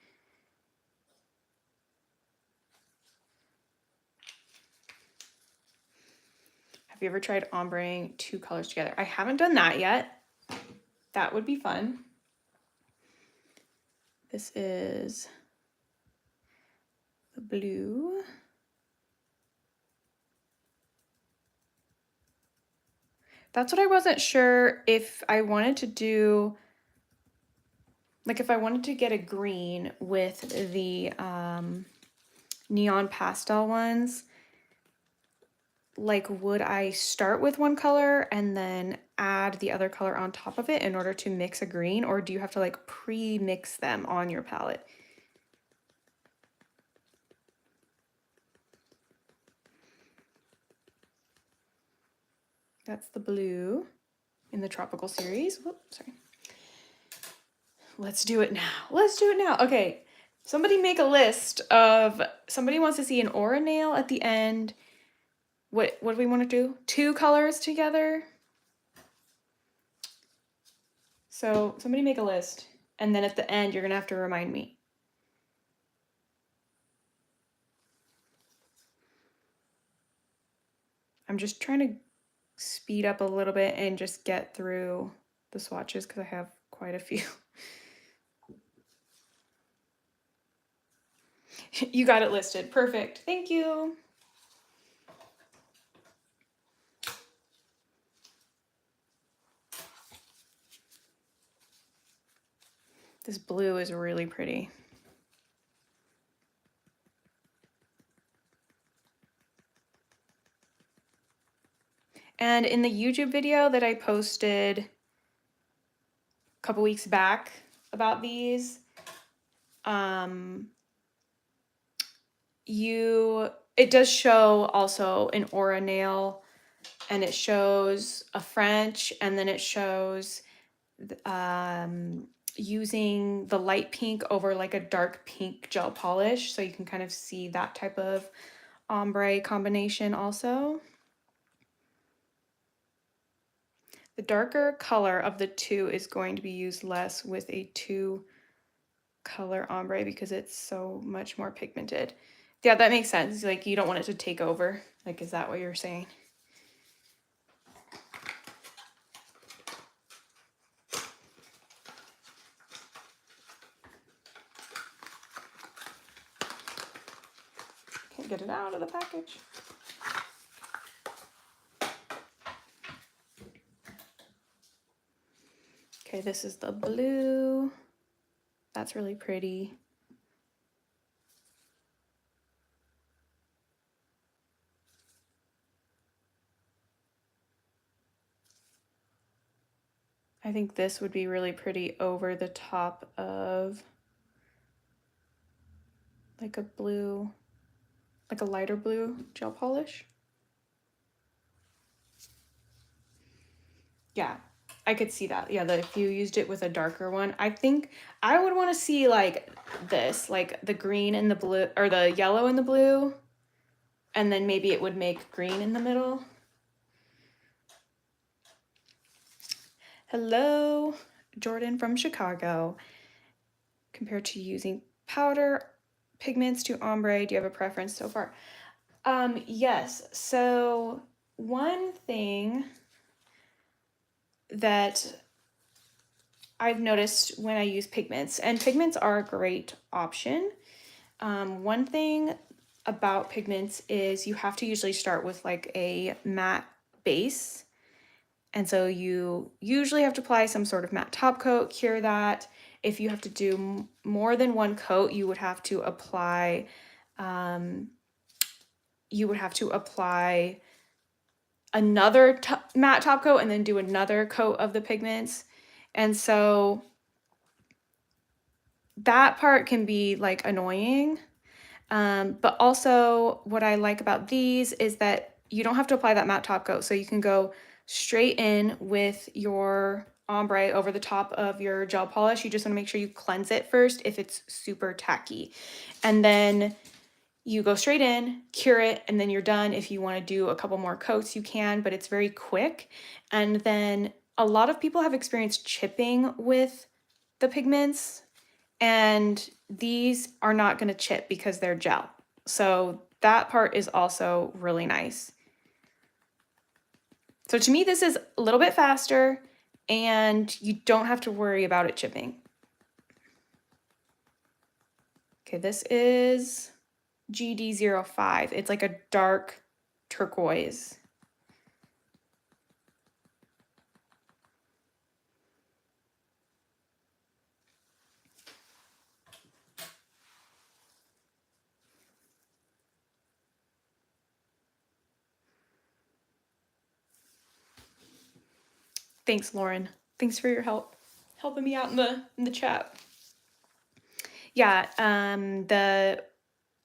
Have you ever tried ombreing 2 colors together? I haven't done that yet. That would be fun. This is the blue. That's what I wasn't sure if I wanted to do, like if I wanted to get a green with the neon pastel ones, like would I start with one color and then add the other color on top of it in order to mix a green, or do you have to like pre-mix them on your palette? That's the blue in the tropical series. Whoops, sorry. Let's do it now. Let's do it now. Okay, somebody make a list of, somebody wants to see an aura nail at the end. What do we want to do? 2 colors together? So somebody make a list, and then at the end, you're gonna have to remind me. I'm just trying to speed up a little bit and just get through the swatches because I have quite a few. You got it listed. Perfect. Thank you. This blue is really pretty. And in the YouTube video that I posted a couple weeks back about these, it does show also an aura nail, and it shows a French, and then it shows using the light pink over like a dark pink gel polish, so you can kind of see that type of ombre combination also. The darker color of the 2 is going to be used less with a 2 color ombre because it's so much more pigmented. Yeah, that makes sense. Like you don't want it to take over. Like, is that what you're saying? Can't get it out of the package. Okay, this is the blue. That's really pretty. I think this would be really pretty over the top of like a blue, like a lighter blue gel polish. Yeah, I could see that. Yeah, that if you used it with a darker one, I think I would want to see like this, like the green and the blue, or the yellow and the blue, and then maybe it would make green in the middle. Hello, Jordan from Chicago. Compared to using powder pigments to ombre, do you have a preference so far? Yes, so one thing that I've noticed when I use pigments, and pigments are a great option. One thing about pigments is you have to usually start with like a matte base. And so you usually have to apply some sort of matte top coat, cure that. If you have to do more than one coat, you would have to apply, another matte top coat and then do another coat of the pigments. And so that part can be like annoying. But also what I like about these is that you don't have to apply that matte top coat. So you can go straight in with your ombre over the top of your gel polish. You just want to make sure you cleanse it first if it's super tacky. And then you go straight in, cure it, and then you're done. If you want to do a couple more coats, you can, but it's very quick. And then a lot of people have experienced chipping with the pigments, and these are not going to chip because they're gel. So that part is also really nice. So to me, this is a little bit faster and you don't have to worry about it chipping. Okay, this is GD05. It's like a dark turquoise. Thanks, Lauren. Thanks for your help, helping me out in the chat. Yeah,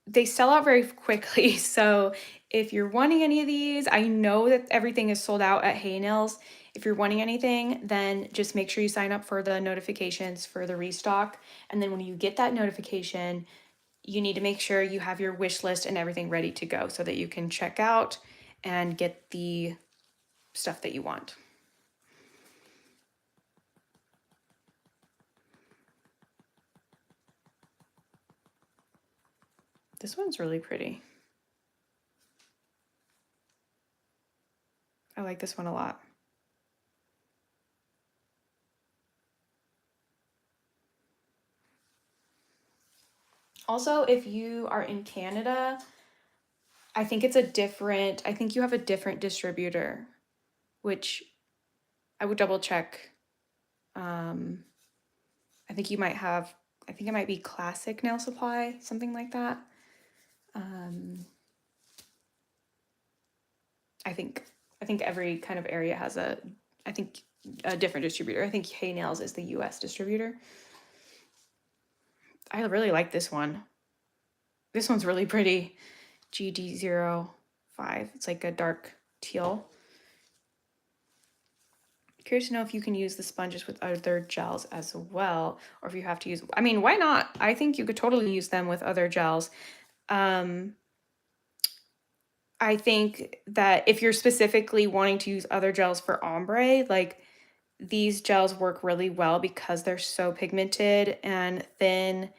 they sell out very quickly. So if you're wanting any of these, I know that everything is sold out at Hay Nails. If you're wanting anything, then just make sure you sign up for the notifications for the restock. And then when you get that notification, you need to make sure you have your wish list and everything ready to go so that you can check out and get the stuff that you want. This one's really pretty. I like this one a lot. Also, if you are in Canada, I think you have a different distributor, which I would double check. I think it might be Classic Nail Supply, something like that. I think every kind of area has a different distributor. I think Hay Nails is the US distributor. I really like this one. This one's really pretty. GD05. It's like a dark teal. Curious to know if you can use the sponges with other gels as well, or if you have to use, I mean, why not? I think you could totally use them with other gels. I think that if you're specifically wanting to use other gels for ombre, like these gels work really well because they're so pigmented and thin,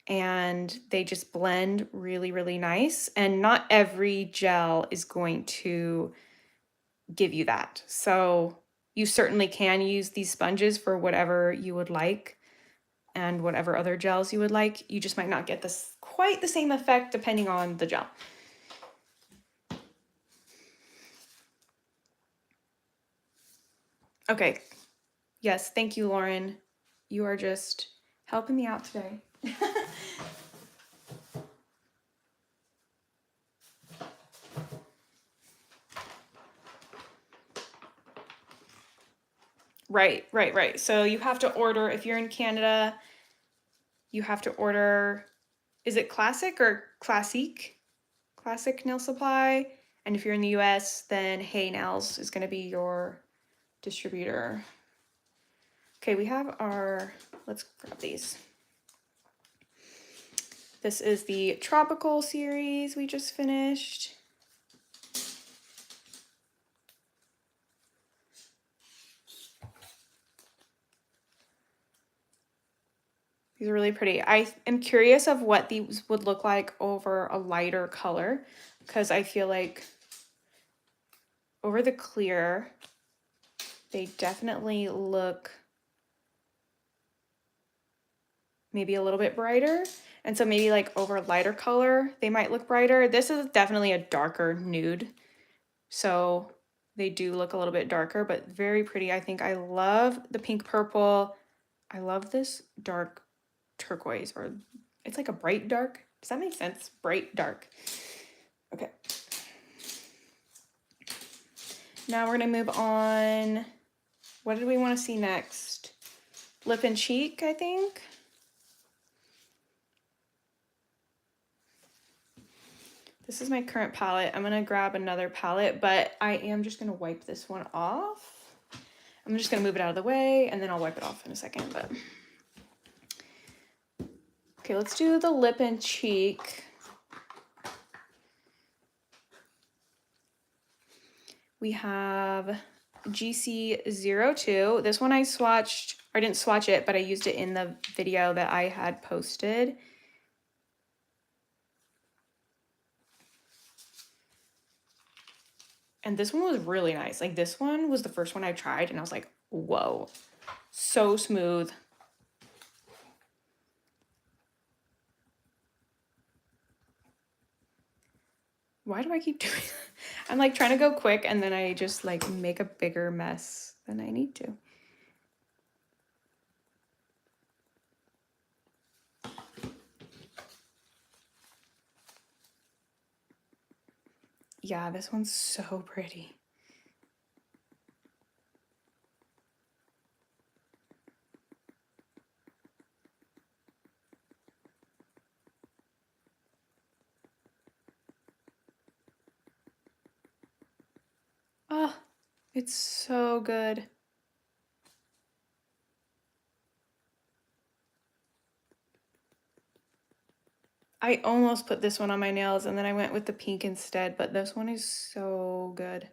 and they just blend really, really nice. And not every gel is going to give you that. So you certainly can use these sponges for whatever you would like and whatever other gels you would like. You just might not get quite the same effect depending on the gel. Okay. Yes, thank you, Lauren. You are just helping me out today. Right. So you have to order, if you're in Canada, you have to order, is it Classic or Classique? Classic Nail Supply. And if you're in the US, then Hay Nails is going to be your distributor. Okay, we have let's grab these. This is the Tropical series we just finished. These are really pretty. I am curious of what these would look like over a lighter color, because I feel like over the clear, they definitely look maybe a little bit brighter. And so maybe like over lighter color, they might look brighter. This is definitely a darker nude. So they do look a little bit darker, but very pretty. I think I love the pink purple. I love this dark turquoise, or it's like a bright dark. Does that make sense? Bright dark. Okay. Now we're gonna move on. What did we want to see next? Lip and cheek, I think. This is my current palette. I'm gonna grab another palette, but I am just gonna wipe this one off. I'm just gonna move it out of the way and then I'll wipe it off in a second, but. Okay, let's do the lip and cheek. We have GC02. This one I swatched, or I didn't swatch it, but I used it in the video that I had posted. And this one was really nice. Like this one was the first one I tried and I was like, whoa, so smooth. Why do I keep doing that? I'm like trying to go quick and then I just like make a bigger mess than I need to. Yeah, this one's so pretty. Oh, it's so good. I almost put this one on my nails and then I went with the pink instead, but this one is so good.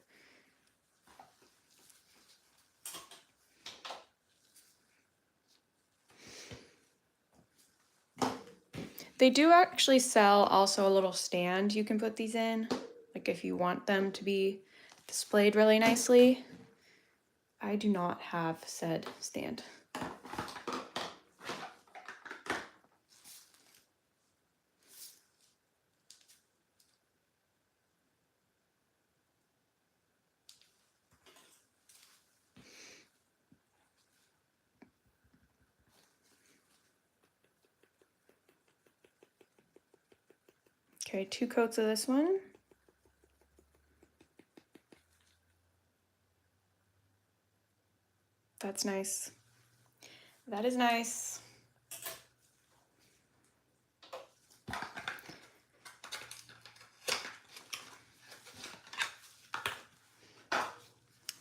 They do actually sell also a little stand you can put these in, like if you want them to be displayed really nicely. I do not have said stand. Okay, 2 coats of this one. That's nice. That is nice.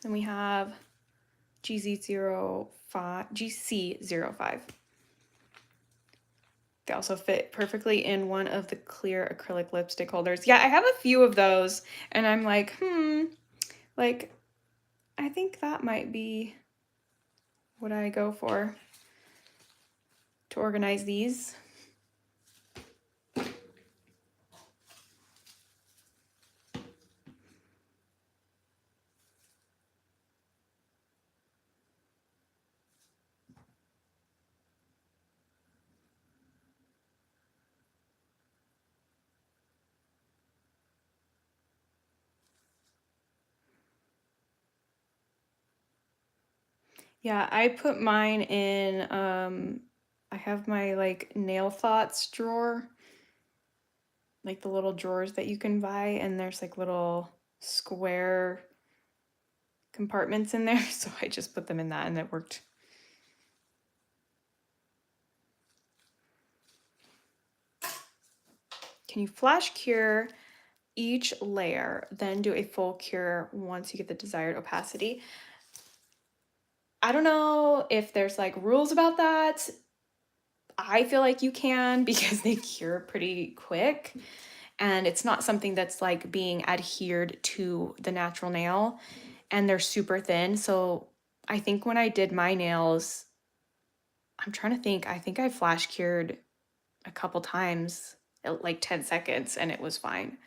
Then we have GC05. They also fit perfectly in one of the clear acrylic lipstick holders. Yeah, I have a few of those and I'm like, like, I think that might be what I go for to organize these. Yeah, I put mine in, I have my like nail thoughts drawer, like the little drawers that you can buy, and there's like little square compartments in there. So I just put them in that and it worked. Can you flash cure each layer, then do a full cure once you get the desired opacity? I don't know if there's like rules about that. I feel like you can because they cure pretty quick and it's not something that's like being adhered to the natural nail and they're super thin. So I think when I did my nails, I'm trying to think, I think I flash cured a couple times at like 10 seconds and it was fine.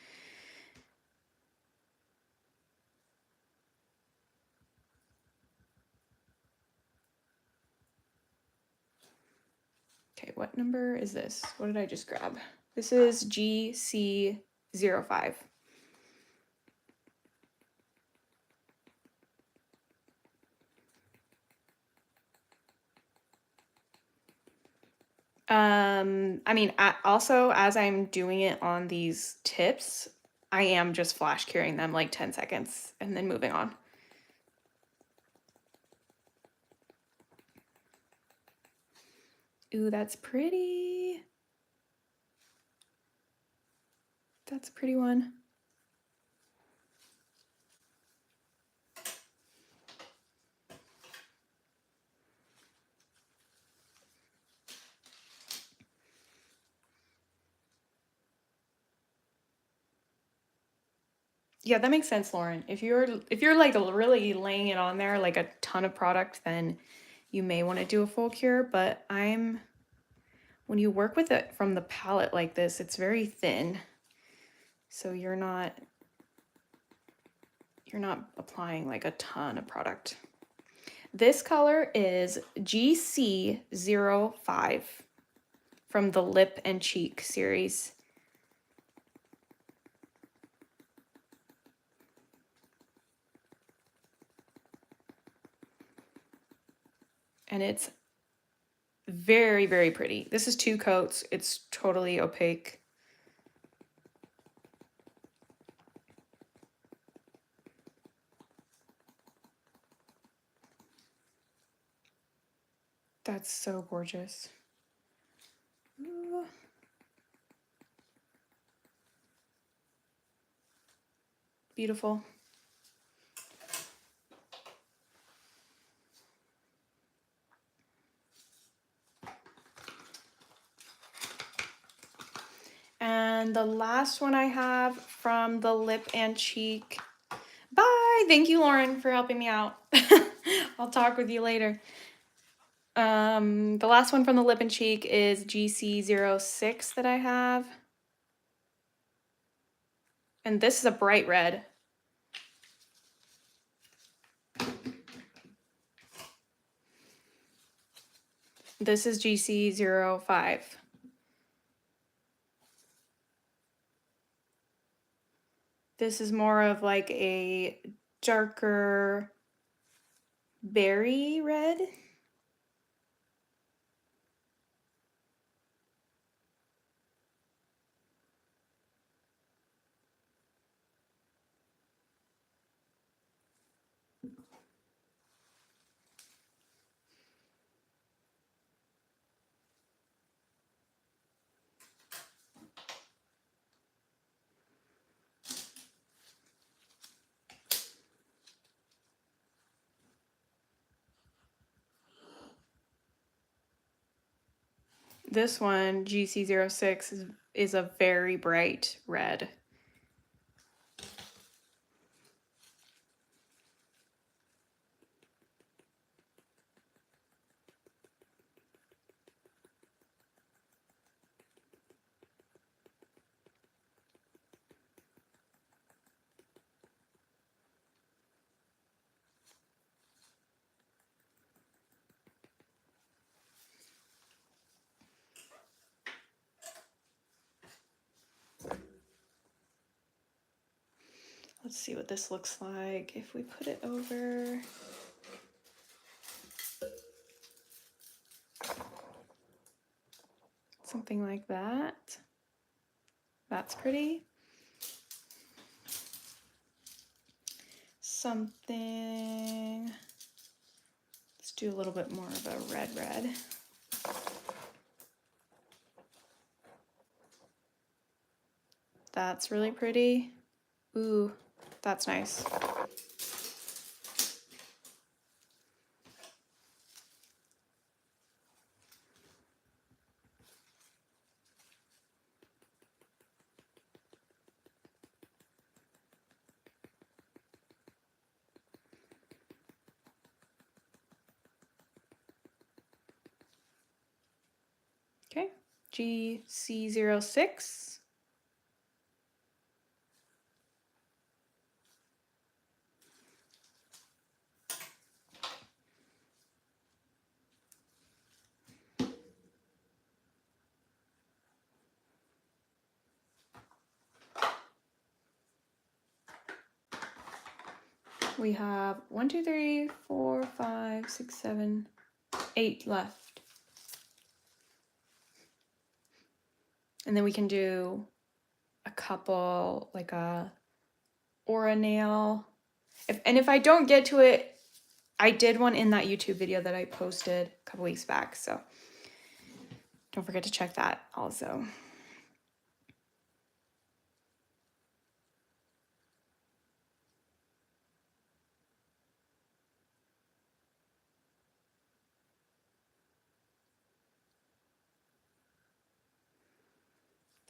Okay, what number is this? What did I just grab? This is GC05. I mean, also as I'm doing it on these tips, I am just flash curing them like 10 seconds and then moving on. Ooh, that's pretty. That's a pretty one. Yeah, that makes sense, Lauren. If you're like really laying it on there like a ton of product, then you may want to do a full cure, but when you work with it from the palette like this, it's very thin. So you're not applying like a ton of product. This color is GC05 from the Lip and Cheek series. And it's very, very pretty. This is 2 coats. It's totally opaque. That's so gorgeous. Ooh. Beautiful. And the last one I have from the Lip and Cheek. Bye! Thank you, Lauren, for helping me out. I'll talk with you later. The last one from the Lip and Cheek is GC06 that I have. And this is a bright red. This is GC05. This is more of like a darker berry red. This one, GC06, is a very bright red. Let's see what this looks like if we put it over. Something like that. That's pretty. Something. Let's do a little bit more of a red. That's really pretty. Ooh, that's nice. Okay, GC06. We have 1, 2, 3, 4, 5, 6, 7, 8 left. And then we can do a couple, like a aura nail. If I don't get to it, I did one in that YouTube video that I posted a couple weeks back, so don't forget to check that also.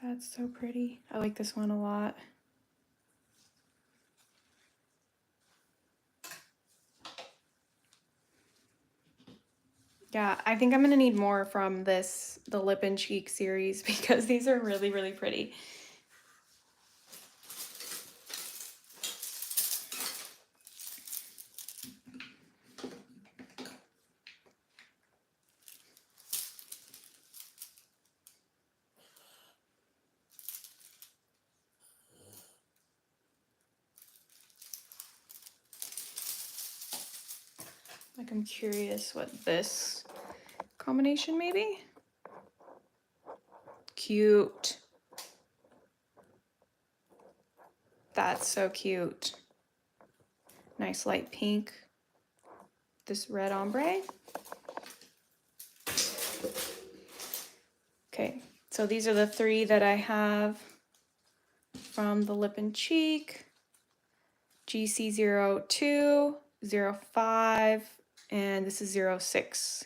That's so pretty. I like this one a lot. Yeah, I think I'm gonna need more from this, the lip and cheek series, because these are really, really pretty. Like, I'm curious what this combination maybe? Cute. That's so cute. Nice light pink. This red ombre. Okay, so these are the three that I have from the lip and cheek. GC02, 05, and this is 06.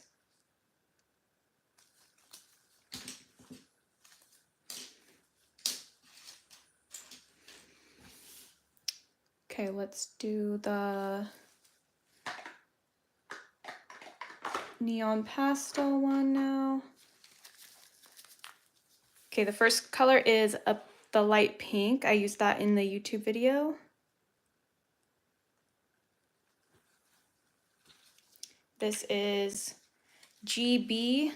Okay, let's do the neon pastel one now. Okay, the first color is the light pink. I used that in the YouTube video. This is GB01.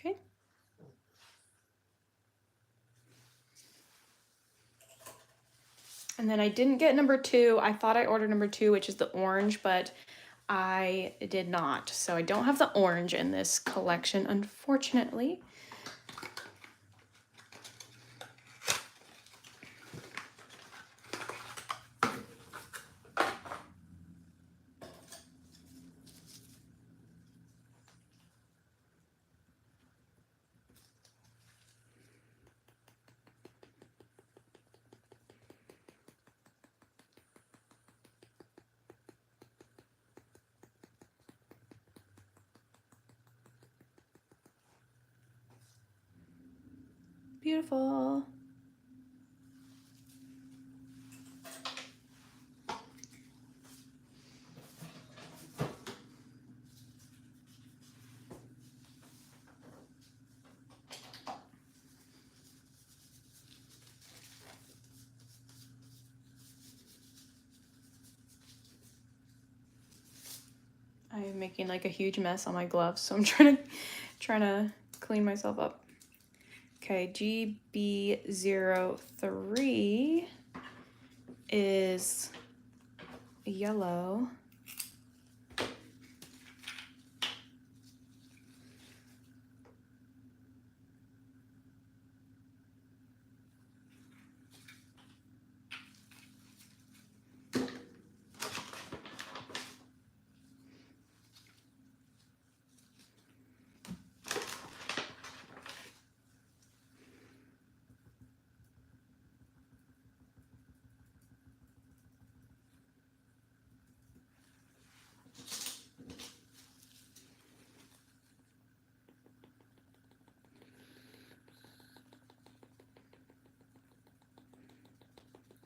Okay. And then I didn't get number 2. I thought I ordered number 2, which is the orange, but I did not. So I don't have the orange in this collection, unfortunately. Beautiful. I am making like a huge mess on my gloves, so I'm trying to clean myself up. Okay, GB03 is yellow.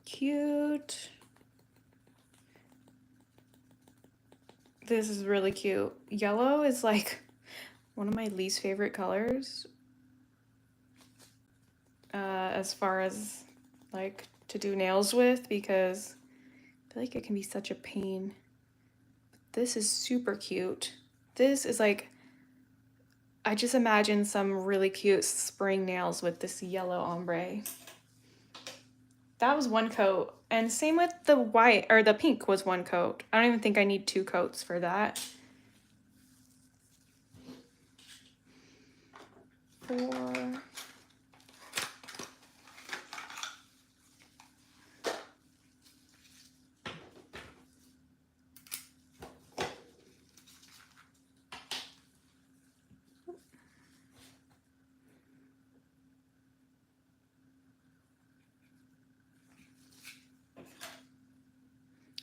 Cute. This is really cute. Yellow is like one of my least favorite colors. As far as like to do nails with, because I feel like it can be such a pain. This is super cute. This is like, I just imagine some really cute spring nails with this yellow ombre. That was one coat, and same with the white, or the pink was one coat. I don't even think I need 2 coats for that. 4.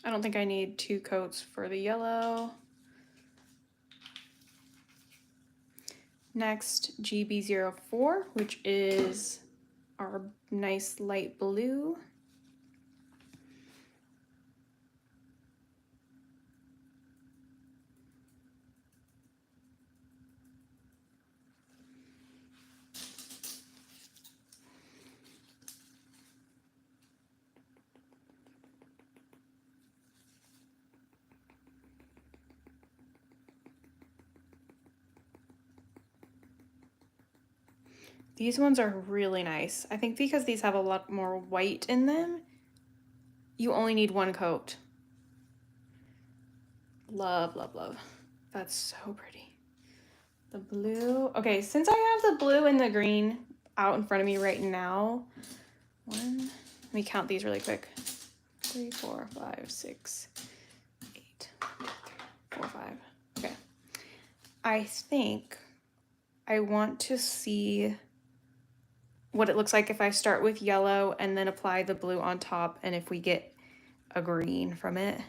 I don't think I need 2 coats for the yellow. Next, GB04, which is our nice light blue. These ones are really nice. I think because these have a lot more white in them, you only need 1 coat. Love, love, love. That's so pretty. The blue. Okay, since I have the blue and the green out in front of me right now, let me count these really quick. 3, 4, 5, 6, 8, 4, 5. Okay. I think I want to see what it looks like if I start with yellow and then apply the blue on top, and if we get a green from it.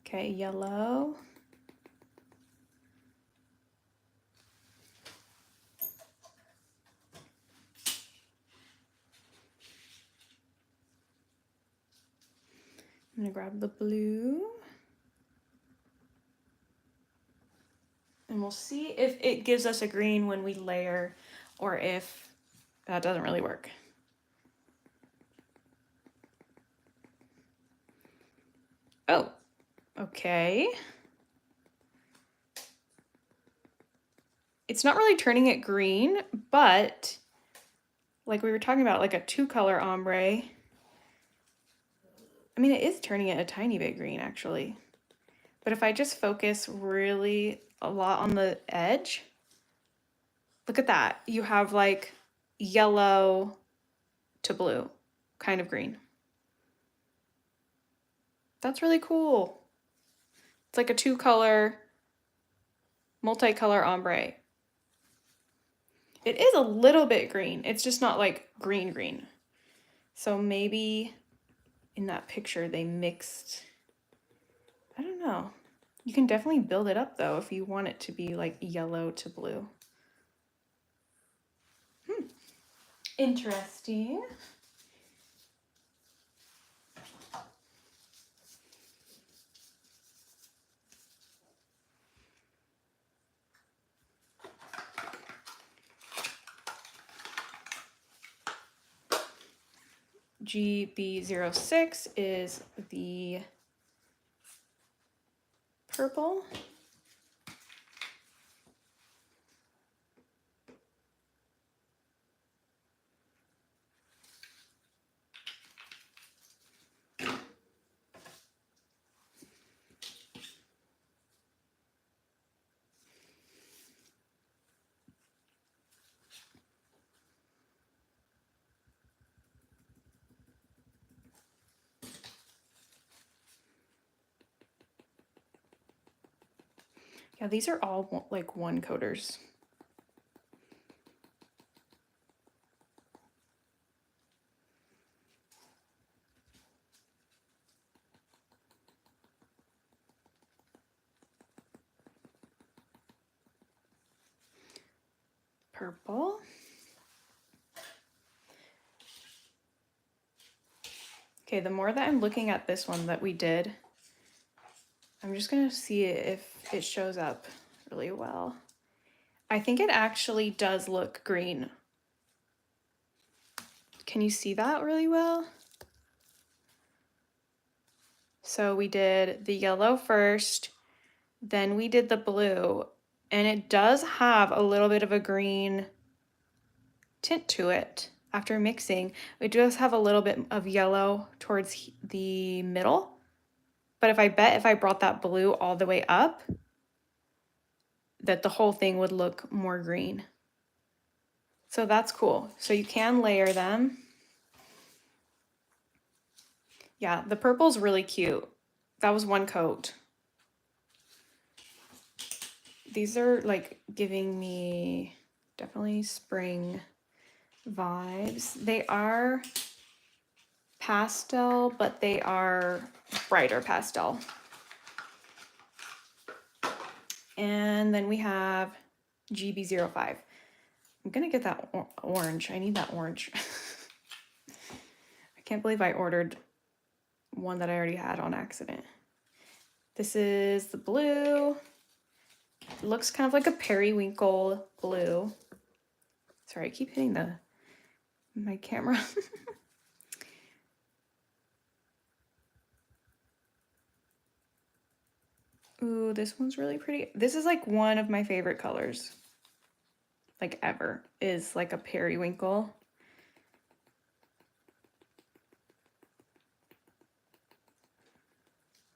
Okay, yellow. I'm gonna grab the blue. And we'll see if it gives us a green when we layer, or if that doesn't really work. Oh, okay. It's not really turning it green, but like we were talking about, like a 2-color ombre. I mean, it is turning it a tiny bit green actually. But if I just focus really a lot on the edge, look at that. You have like yellow to blue, kind of green. That's really cool. It's like a 2-color, multicolor ombre. It is a little bit green. It's just not like green green. So maybe in that picture they mixed, I don't know. You can definitely build it up though if you want it to be like yellow to blue. Interesting. GB06 is the purple. Yeah, these are all like 1-coaters. Purple. Okay, the more that I'm looking at this one that we did, I'm just gonna see if it shows up really well. I think it actually does look green. Can you see that really well? So we did the yellow first, then we did the blue, and it does have a little bit of a green tint to it after mixing. It does have a little bit of yellow towards the middle, but if I brought that blue all the way up, that the whole thing would look more green. So that's cool. So you can layer them. Yeah, the purple's really cute. That was 1 coat. These are like giving me definitely spring vibes. They are pastel, but they are brighter pastel. And then we have GB05. I'm gonna get that orange. I need that orange. I can't believe I ordered one that I already had on accident. This is the blue. It looks kind of like a periwinkle blue. Sorry, I keep hitting my camera. Ooh, this one's really pretty. This is like one of my favorite colors, like ever, is like a periwinkle.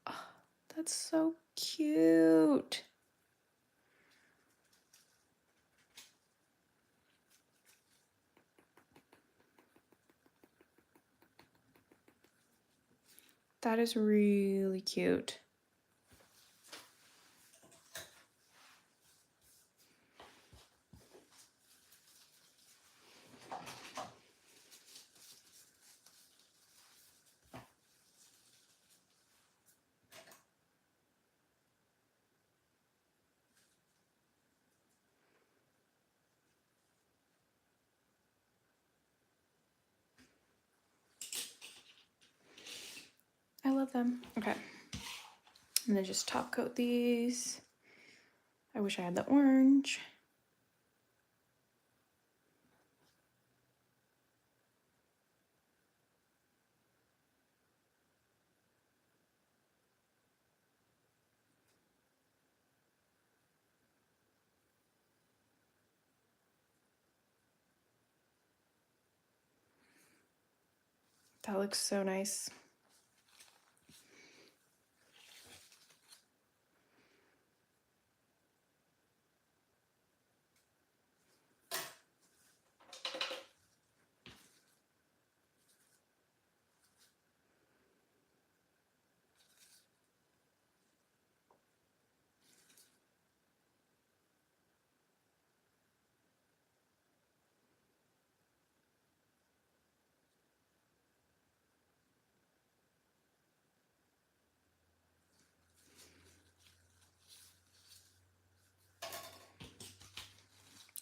Oh, that's so cute. That is really cute. I love them. Okay. I'm gonna just top coat these. I wish I had the orange. That looks so nice.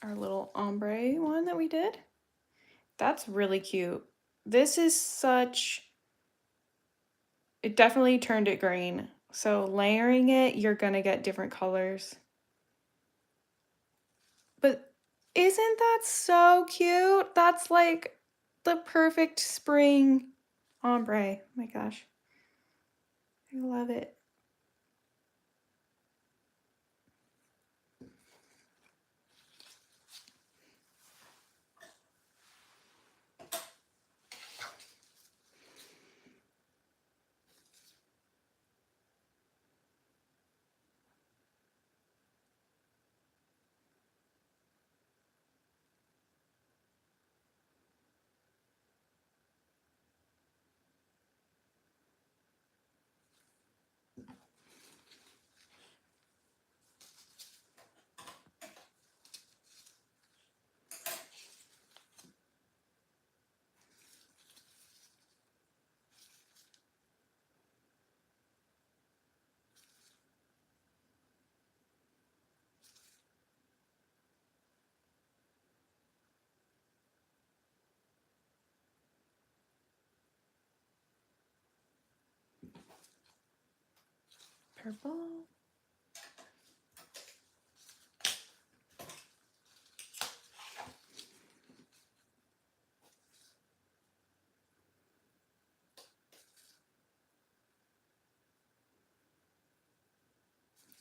Our little ombre one that we did. That's really cute. This is such, it definitely turned it green. So layering it, you're gonna get different colors. But isn't that so cute? That's like the perfect spring ombre. Oh my gosh. I love it. Purple.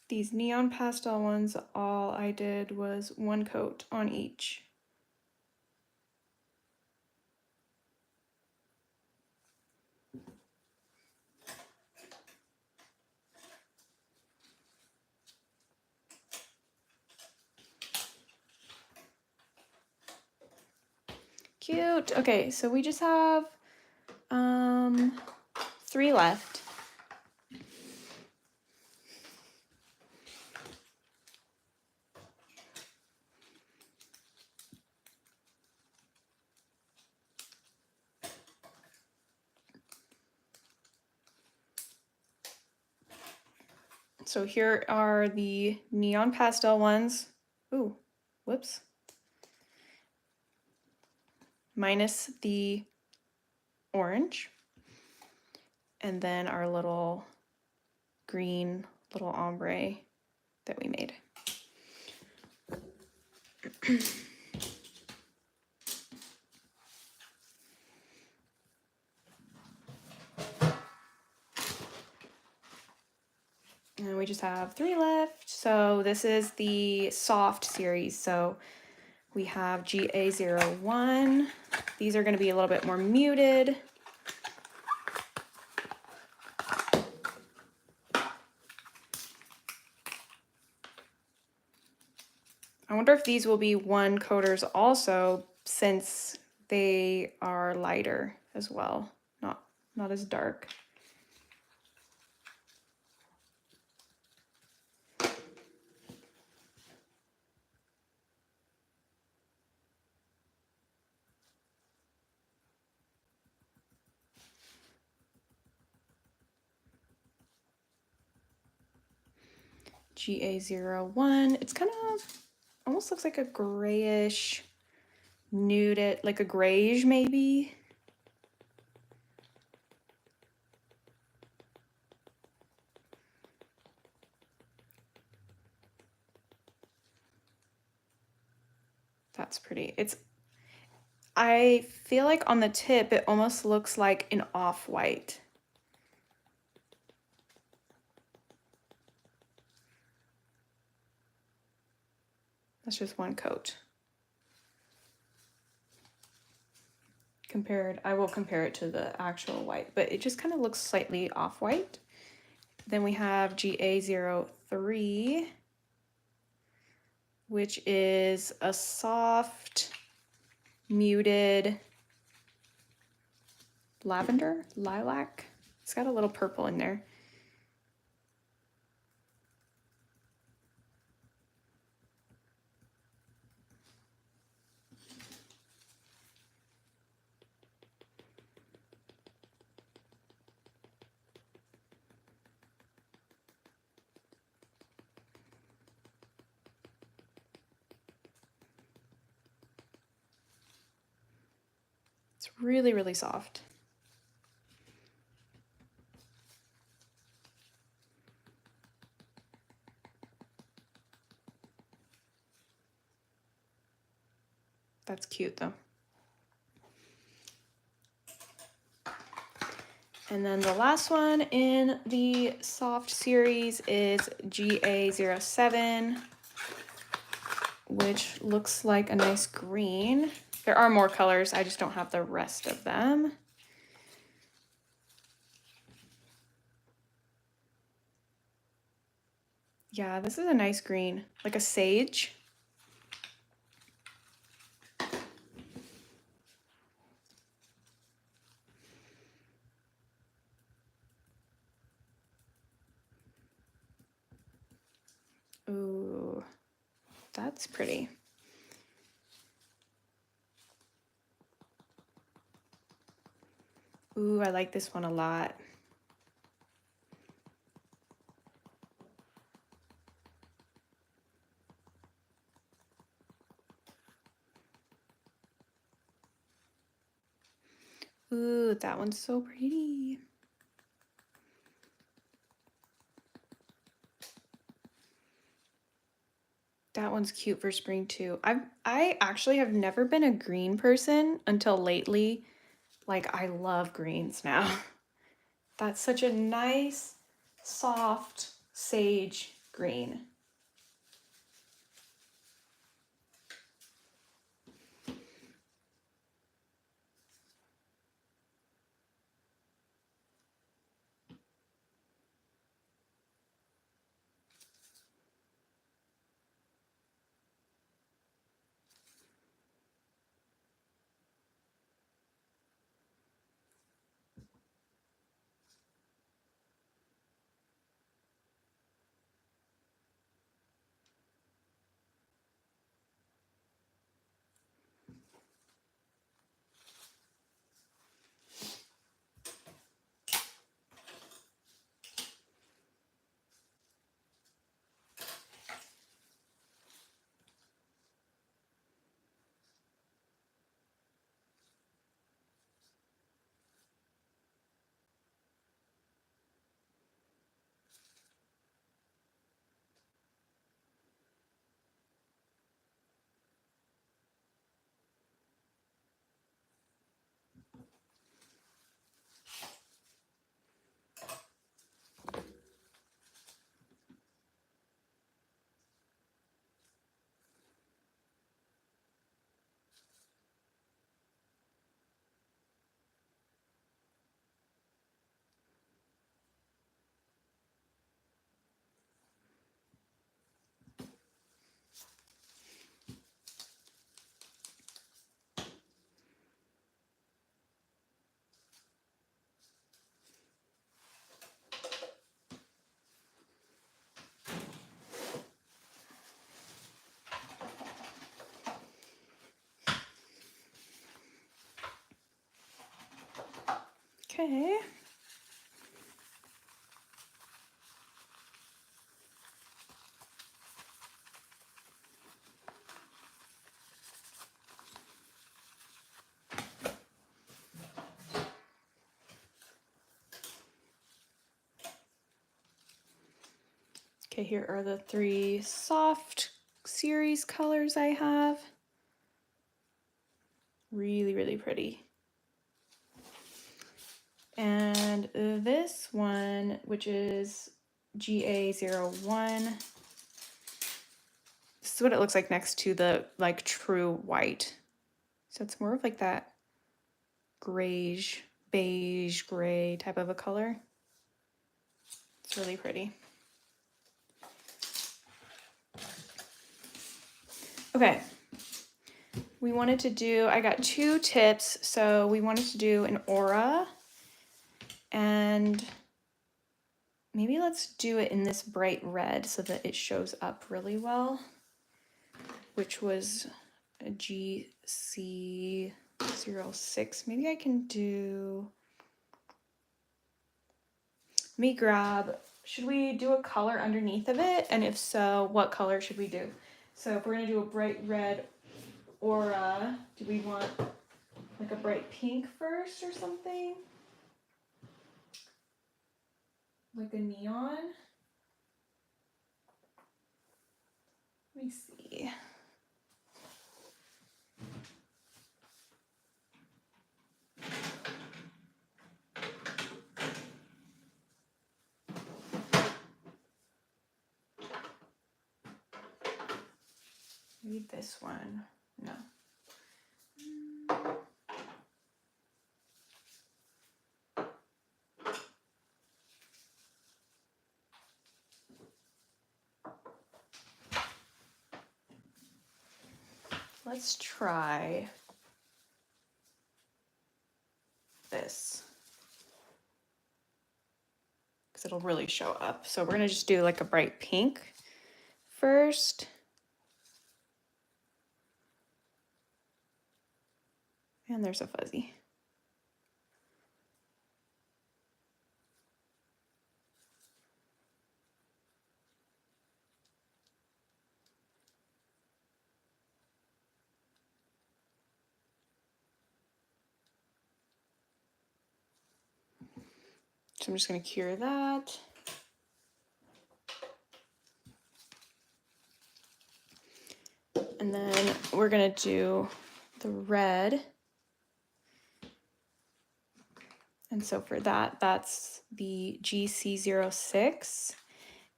These neon pastel ones, all I did was one coat on each. Cute. Okay, so we just have 3 left. So here are the neon pastel ones. Ooh, whoops. Minus the orange. And then our little green little ombre that we made. And we just have 3 left. So this is the soft series. So we have GA01. These are going to be a little bit more muted. I wonder if these will be one coaters also, since they are lighter as well, not as dark. GA01. It's kind of almost looks like a grayish nude, like a grayish maybe. That's pretty. I feel like on the tip it almost looks like an off-white. That's just one coat. I will compare it to the actual white, but it just kind of looks slightly off-white. Then we have GA03, which is a soft, muted lavender, lilac. It's got a little purple in there. It's really, really soft. That's cute though. And then the last one in the soft series is GA07, which looks like a nice green. There are more colors, I just don't have the rest of them. Yeah, this is a nice green, like a sage. Ooh, that's pretty. Ooh, I like this one a lot. Ooh, that one's so pretty. That one's cute for spring too. I actually have never been a green person until lately. Like, I love greens now. That's such a nice, soft sage green. Okay. Okay, here are the 3 soft series colors I have. Really, really pretty. And this one, which is GA01, this is what it looks like next to the like true white. So it's more of like that grayish, beige gray type of a color. It's really pretty. Okay, we wanted to do, I got 2 tips. So we wanted to do an aura, and maybe let's do it in this bright red so that it shows up really well, which was a GC06. Maybe I can do, let me grab, should we do a color underneath of it? And if so, what color should we do? So if we're gonna do a bright red aura, do we want like a bright pink first or something? Like a neon? Let me see. Maybe this one. No. Let's try this, because it'll really show up. So we're gonna just do like a bright pink first. And there's a fuzzy. So I'm just gonna cure that. And then we're gonna do the red. And so for that, that's the GC06.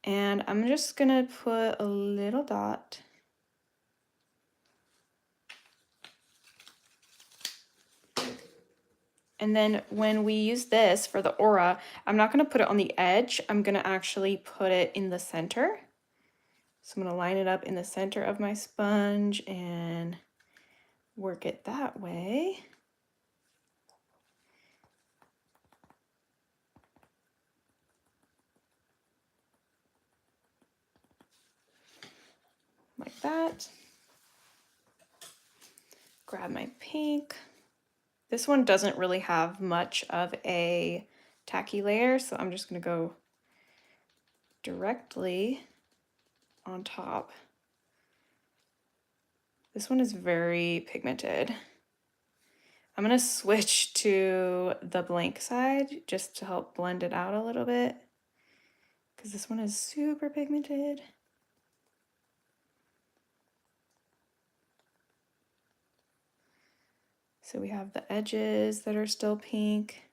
And I'm just gonna put a little dot. And then when we use this for the aura, I'm not gonna put it on the edge. I'm gonna actually put it in the center. So I'm gonna line it up in the center of my sponge and work it that way. Like that. Grab my pink. This one doesn't really have much of a tacky layer, so I'm just gonna go directly on top. This one is very pigmented. I'm gonna switch to the blank side just to help blend it out a little bit, because this one is super pigmented. So we have the edges that are still pink.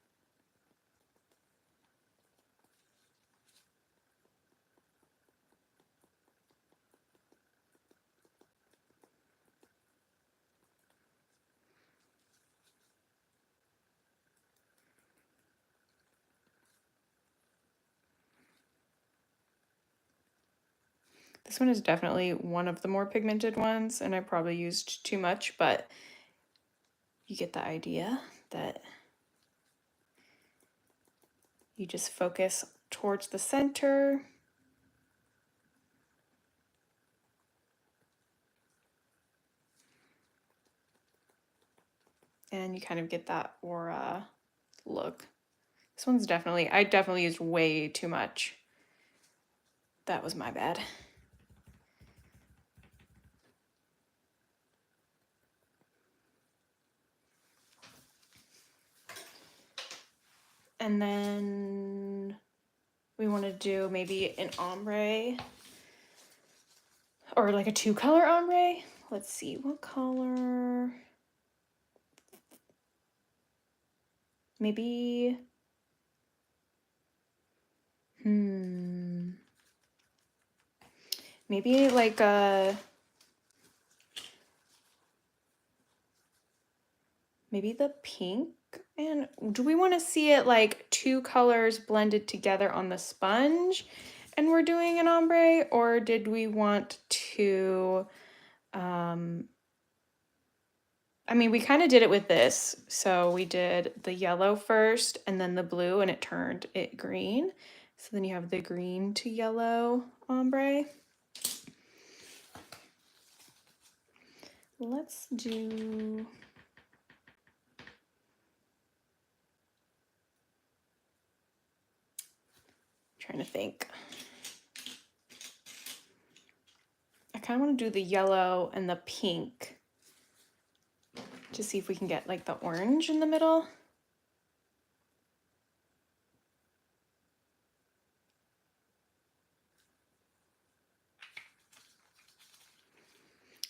This one is definitely one of the more pigmented ones, and I probably used too much, but you get the idea that you just focus towards the center. And you kind of get that aura look. This one's definitely, I definitely used way too much. That was my bad. And then we want to do maybe an ombre or like a 2-color ombre. Let's see, what color? Maybe, maybe like maybe the pink. And do we want to see it like 2 colors blended together on the sponge and we're doing an ombre, or did we want to, I mean, we kind of did it with this. So we did the yellow first and then the blue, and it turned it green. So then you have the green to yellow ombre. Let's do, trying to think. I kind of want to do the yellow and the pink to see if we can get like the orange in the middle.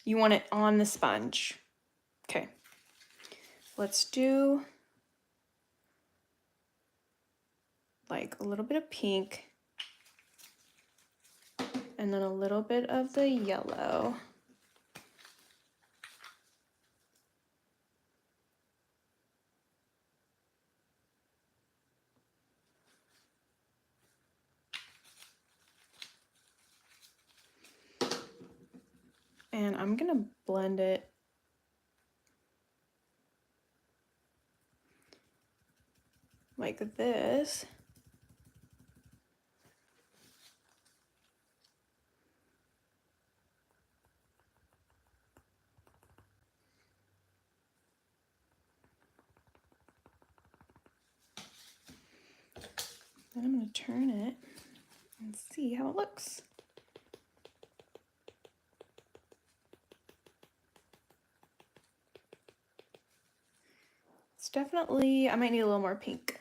You want it on the sponge. Okay. Let's do like a little bit of pink and then a little bit of the yellow. And I'm gonna blend it like this. Then I'm gonna turn it and see how it looks. It's definitely, I might need a little more pink.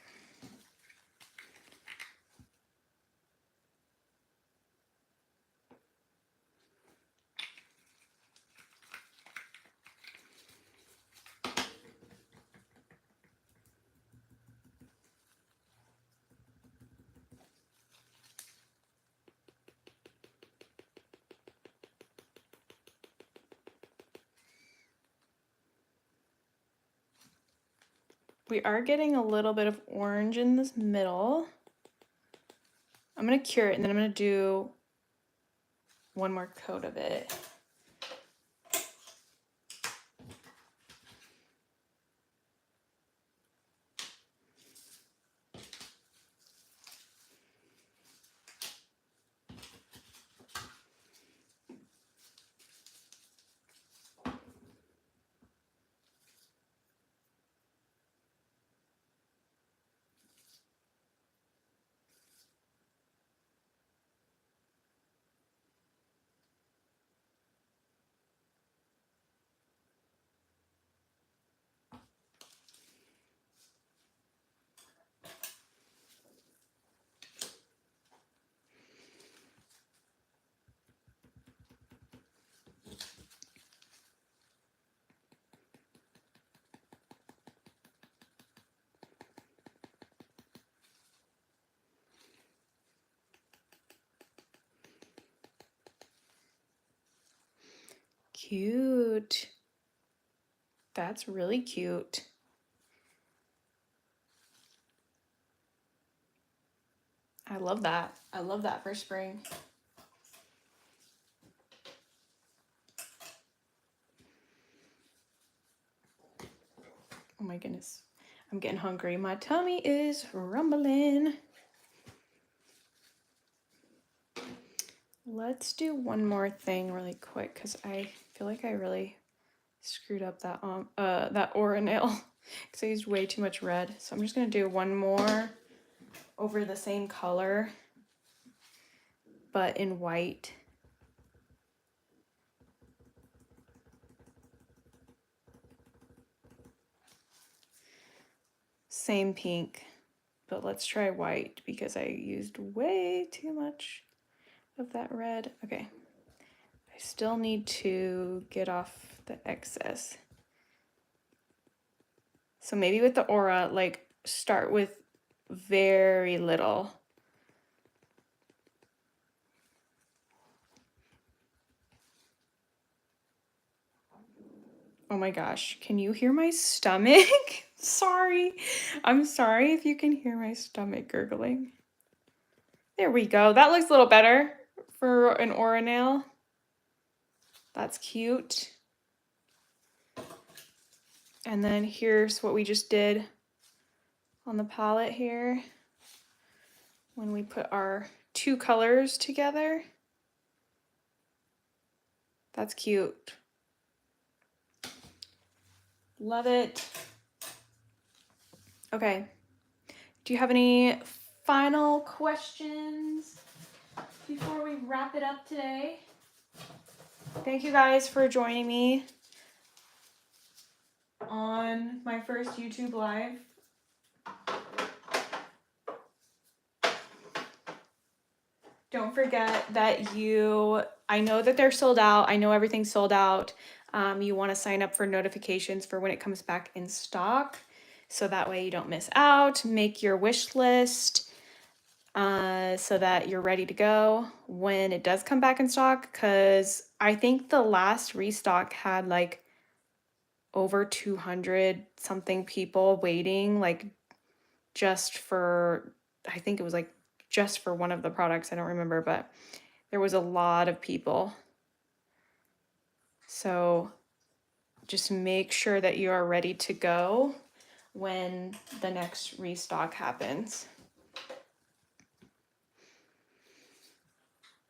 We are getting a little bit of orange in this middle. I'm gonna cure it and then I'm gonna do one more coat of it. Cute. That's really cute. I love that. I love that for spring. Oh my goodness. I'm getting hungry. My tummy is rumbling. Let's do one more thing really quick because I feel like I really screwed up that aura nail because I used way too much red. So I'm just gonna do one more over the same color, but in white. Same pink, but let's try white because I used way too much of that red. Okay, I still need to get off the excess. So maybe with the aura, like start with very little. Oh my gosh, can you hear my stomach? Sorry. I'm sorry if you can hear my stomach gurgling. There we go. That looks a little better for an aura nail. That's cute. And then here's what we just did on the palette here when we put our two colors together. That's cute. Love it. Okay. Do you have any final questions before we wrap it up today? Thank you guys for joining me on my first YouTube live. Don't forget that I know that they're sold out. I know everything's sold out. You want to sign up for notifications for when it comes back in stock. So that way you don't miss out. Make your wish list so that you're ready to go when it does come back in stock. Because I think the last restock had like over 200 something people waiting, like just for, I think it was like just for one of the products. I don't remember, but there was a lot of people. So just make sure that you are ready to go when the next restock happens.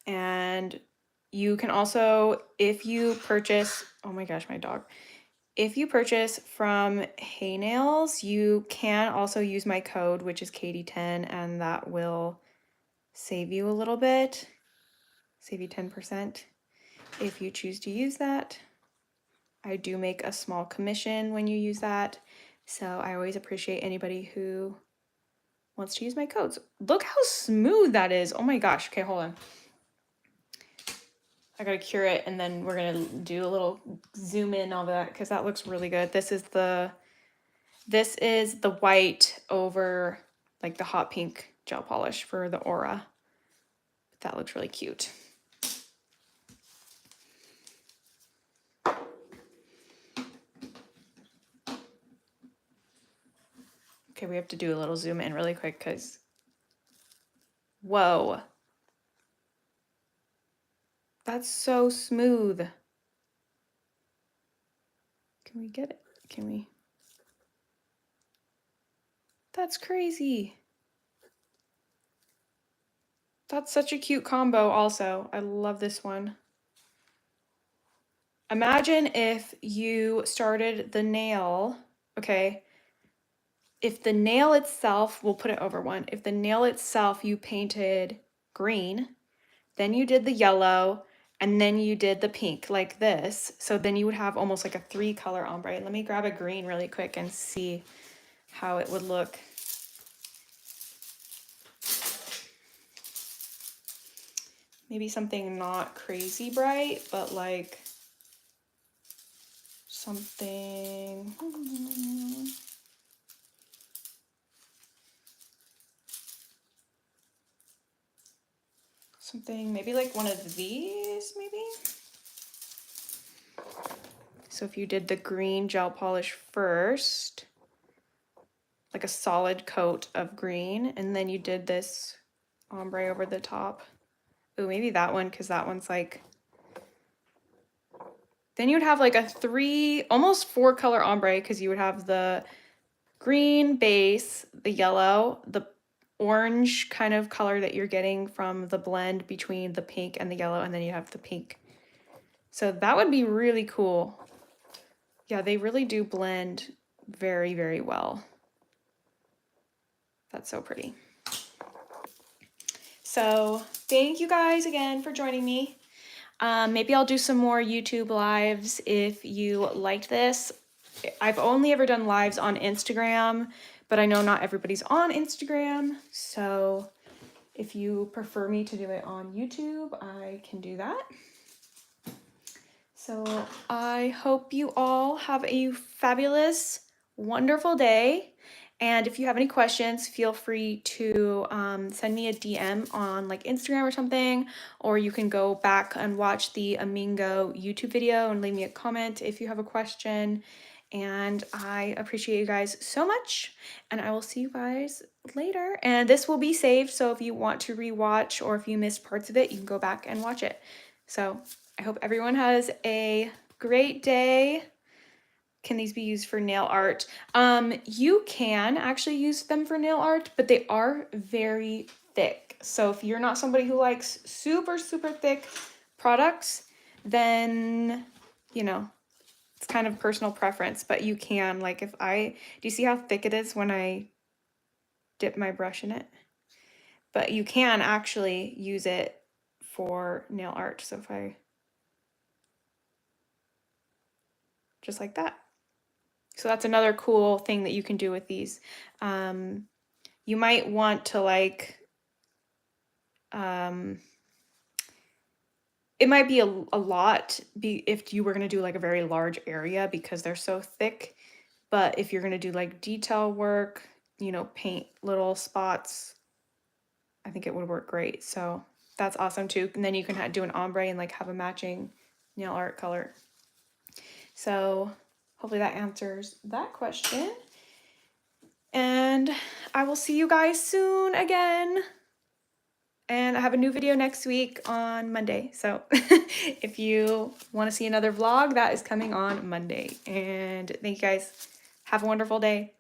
And you can also, if you purchase, oh my gosh, my dog. If you purchase from Hay Nails, you can also use my code, which is Katie10, and that will save you a little bit, save you 10% if you choose to use that. I do make a small commission when you use that, so I always appreciate anybody who wants to use my codes. Look how smooth that is. Oh my gosh. Okay, hold on. I gotta cure it, and then we're gonna do a little zoom in on that because that looks really good. This is the white over like the hot pink gel polish for the aura. That looks really cute. Okay, we have to do a little zoom in really quick because, whoa. That's so smooth. Can we get it? Can we? That's crazy. That's such a cute combo also. I love this one. Imagine if you started the nail, okay? If the nail itself, we'll put it over one. If the nail itself you painted green, then you did the yellow, and then you did the pink like this. So then you would have almost like a 3-color ombre. Let me grab a green really quick and see how it would look. Maybe something not crazy bright, but like something. Something maybe like one of these, maybe. So if you did the green gel polish first, like a solid coat of green, and then you did this ombre over the top. Ooh, maybe that one, because that one's like, then you would have like a 3, almost 4-color ombre, because you would have the green base, the yellow, the orange kind of color that you're getting from the blend between the pink and the yellow, and then you have the pink. So that would be really cool. Yeah, they really do blend very, very well. That's so pretty. So thank you guys again for joining me. Maybe I'll do some more YouTube lives if you liked this. I've only ever done lives on Instagram, but I know not everybody's on Instagram. So if you prefer me to do it on YouTube, I can do that. So I hope you all have a fabulous, wonderful day. And if you have any questions, feel free to send me a DM on like Instagram or something, or you can go back and watch the Amingo YouTube video and leave me a comment if you have a question. And I appreciate you guys so much, and I will see you guys later. And this will be saved, so if you want to rewatch or if you missed parts of it, you can go back and watch it. So I hope everyone has a great day. Can these be used for nail art? You can actually use them for nail art, but they are very thick. So if you're not somebody who likes super, super thick products, then, you know, it's kind of personal preference, but you can, like do you see how thick it is when I dip my brush in it? But you can actually use it for nail art. So if I, just like that. So that's another cool thing that you can do with these. You might want to like, it might be a lot if you were going to do like a very large area because they're so thick. But if you're going to do like detail work, you know, paint little spots, I think it would work great. So that's awesome too. And then you can do an ombre and like have a matching nail art color. So hopefully that answers that question. And I will see you guys soon again. And I have a new video next week on Monday. So if you want to see another vlog, that is coming on Monday. And thank you guys. Have a wonderful day.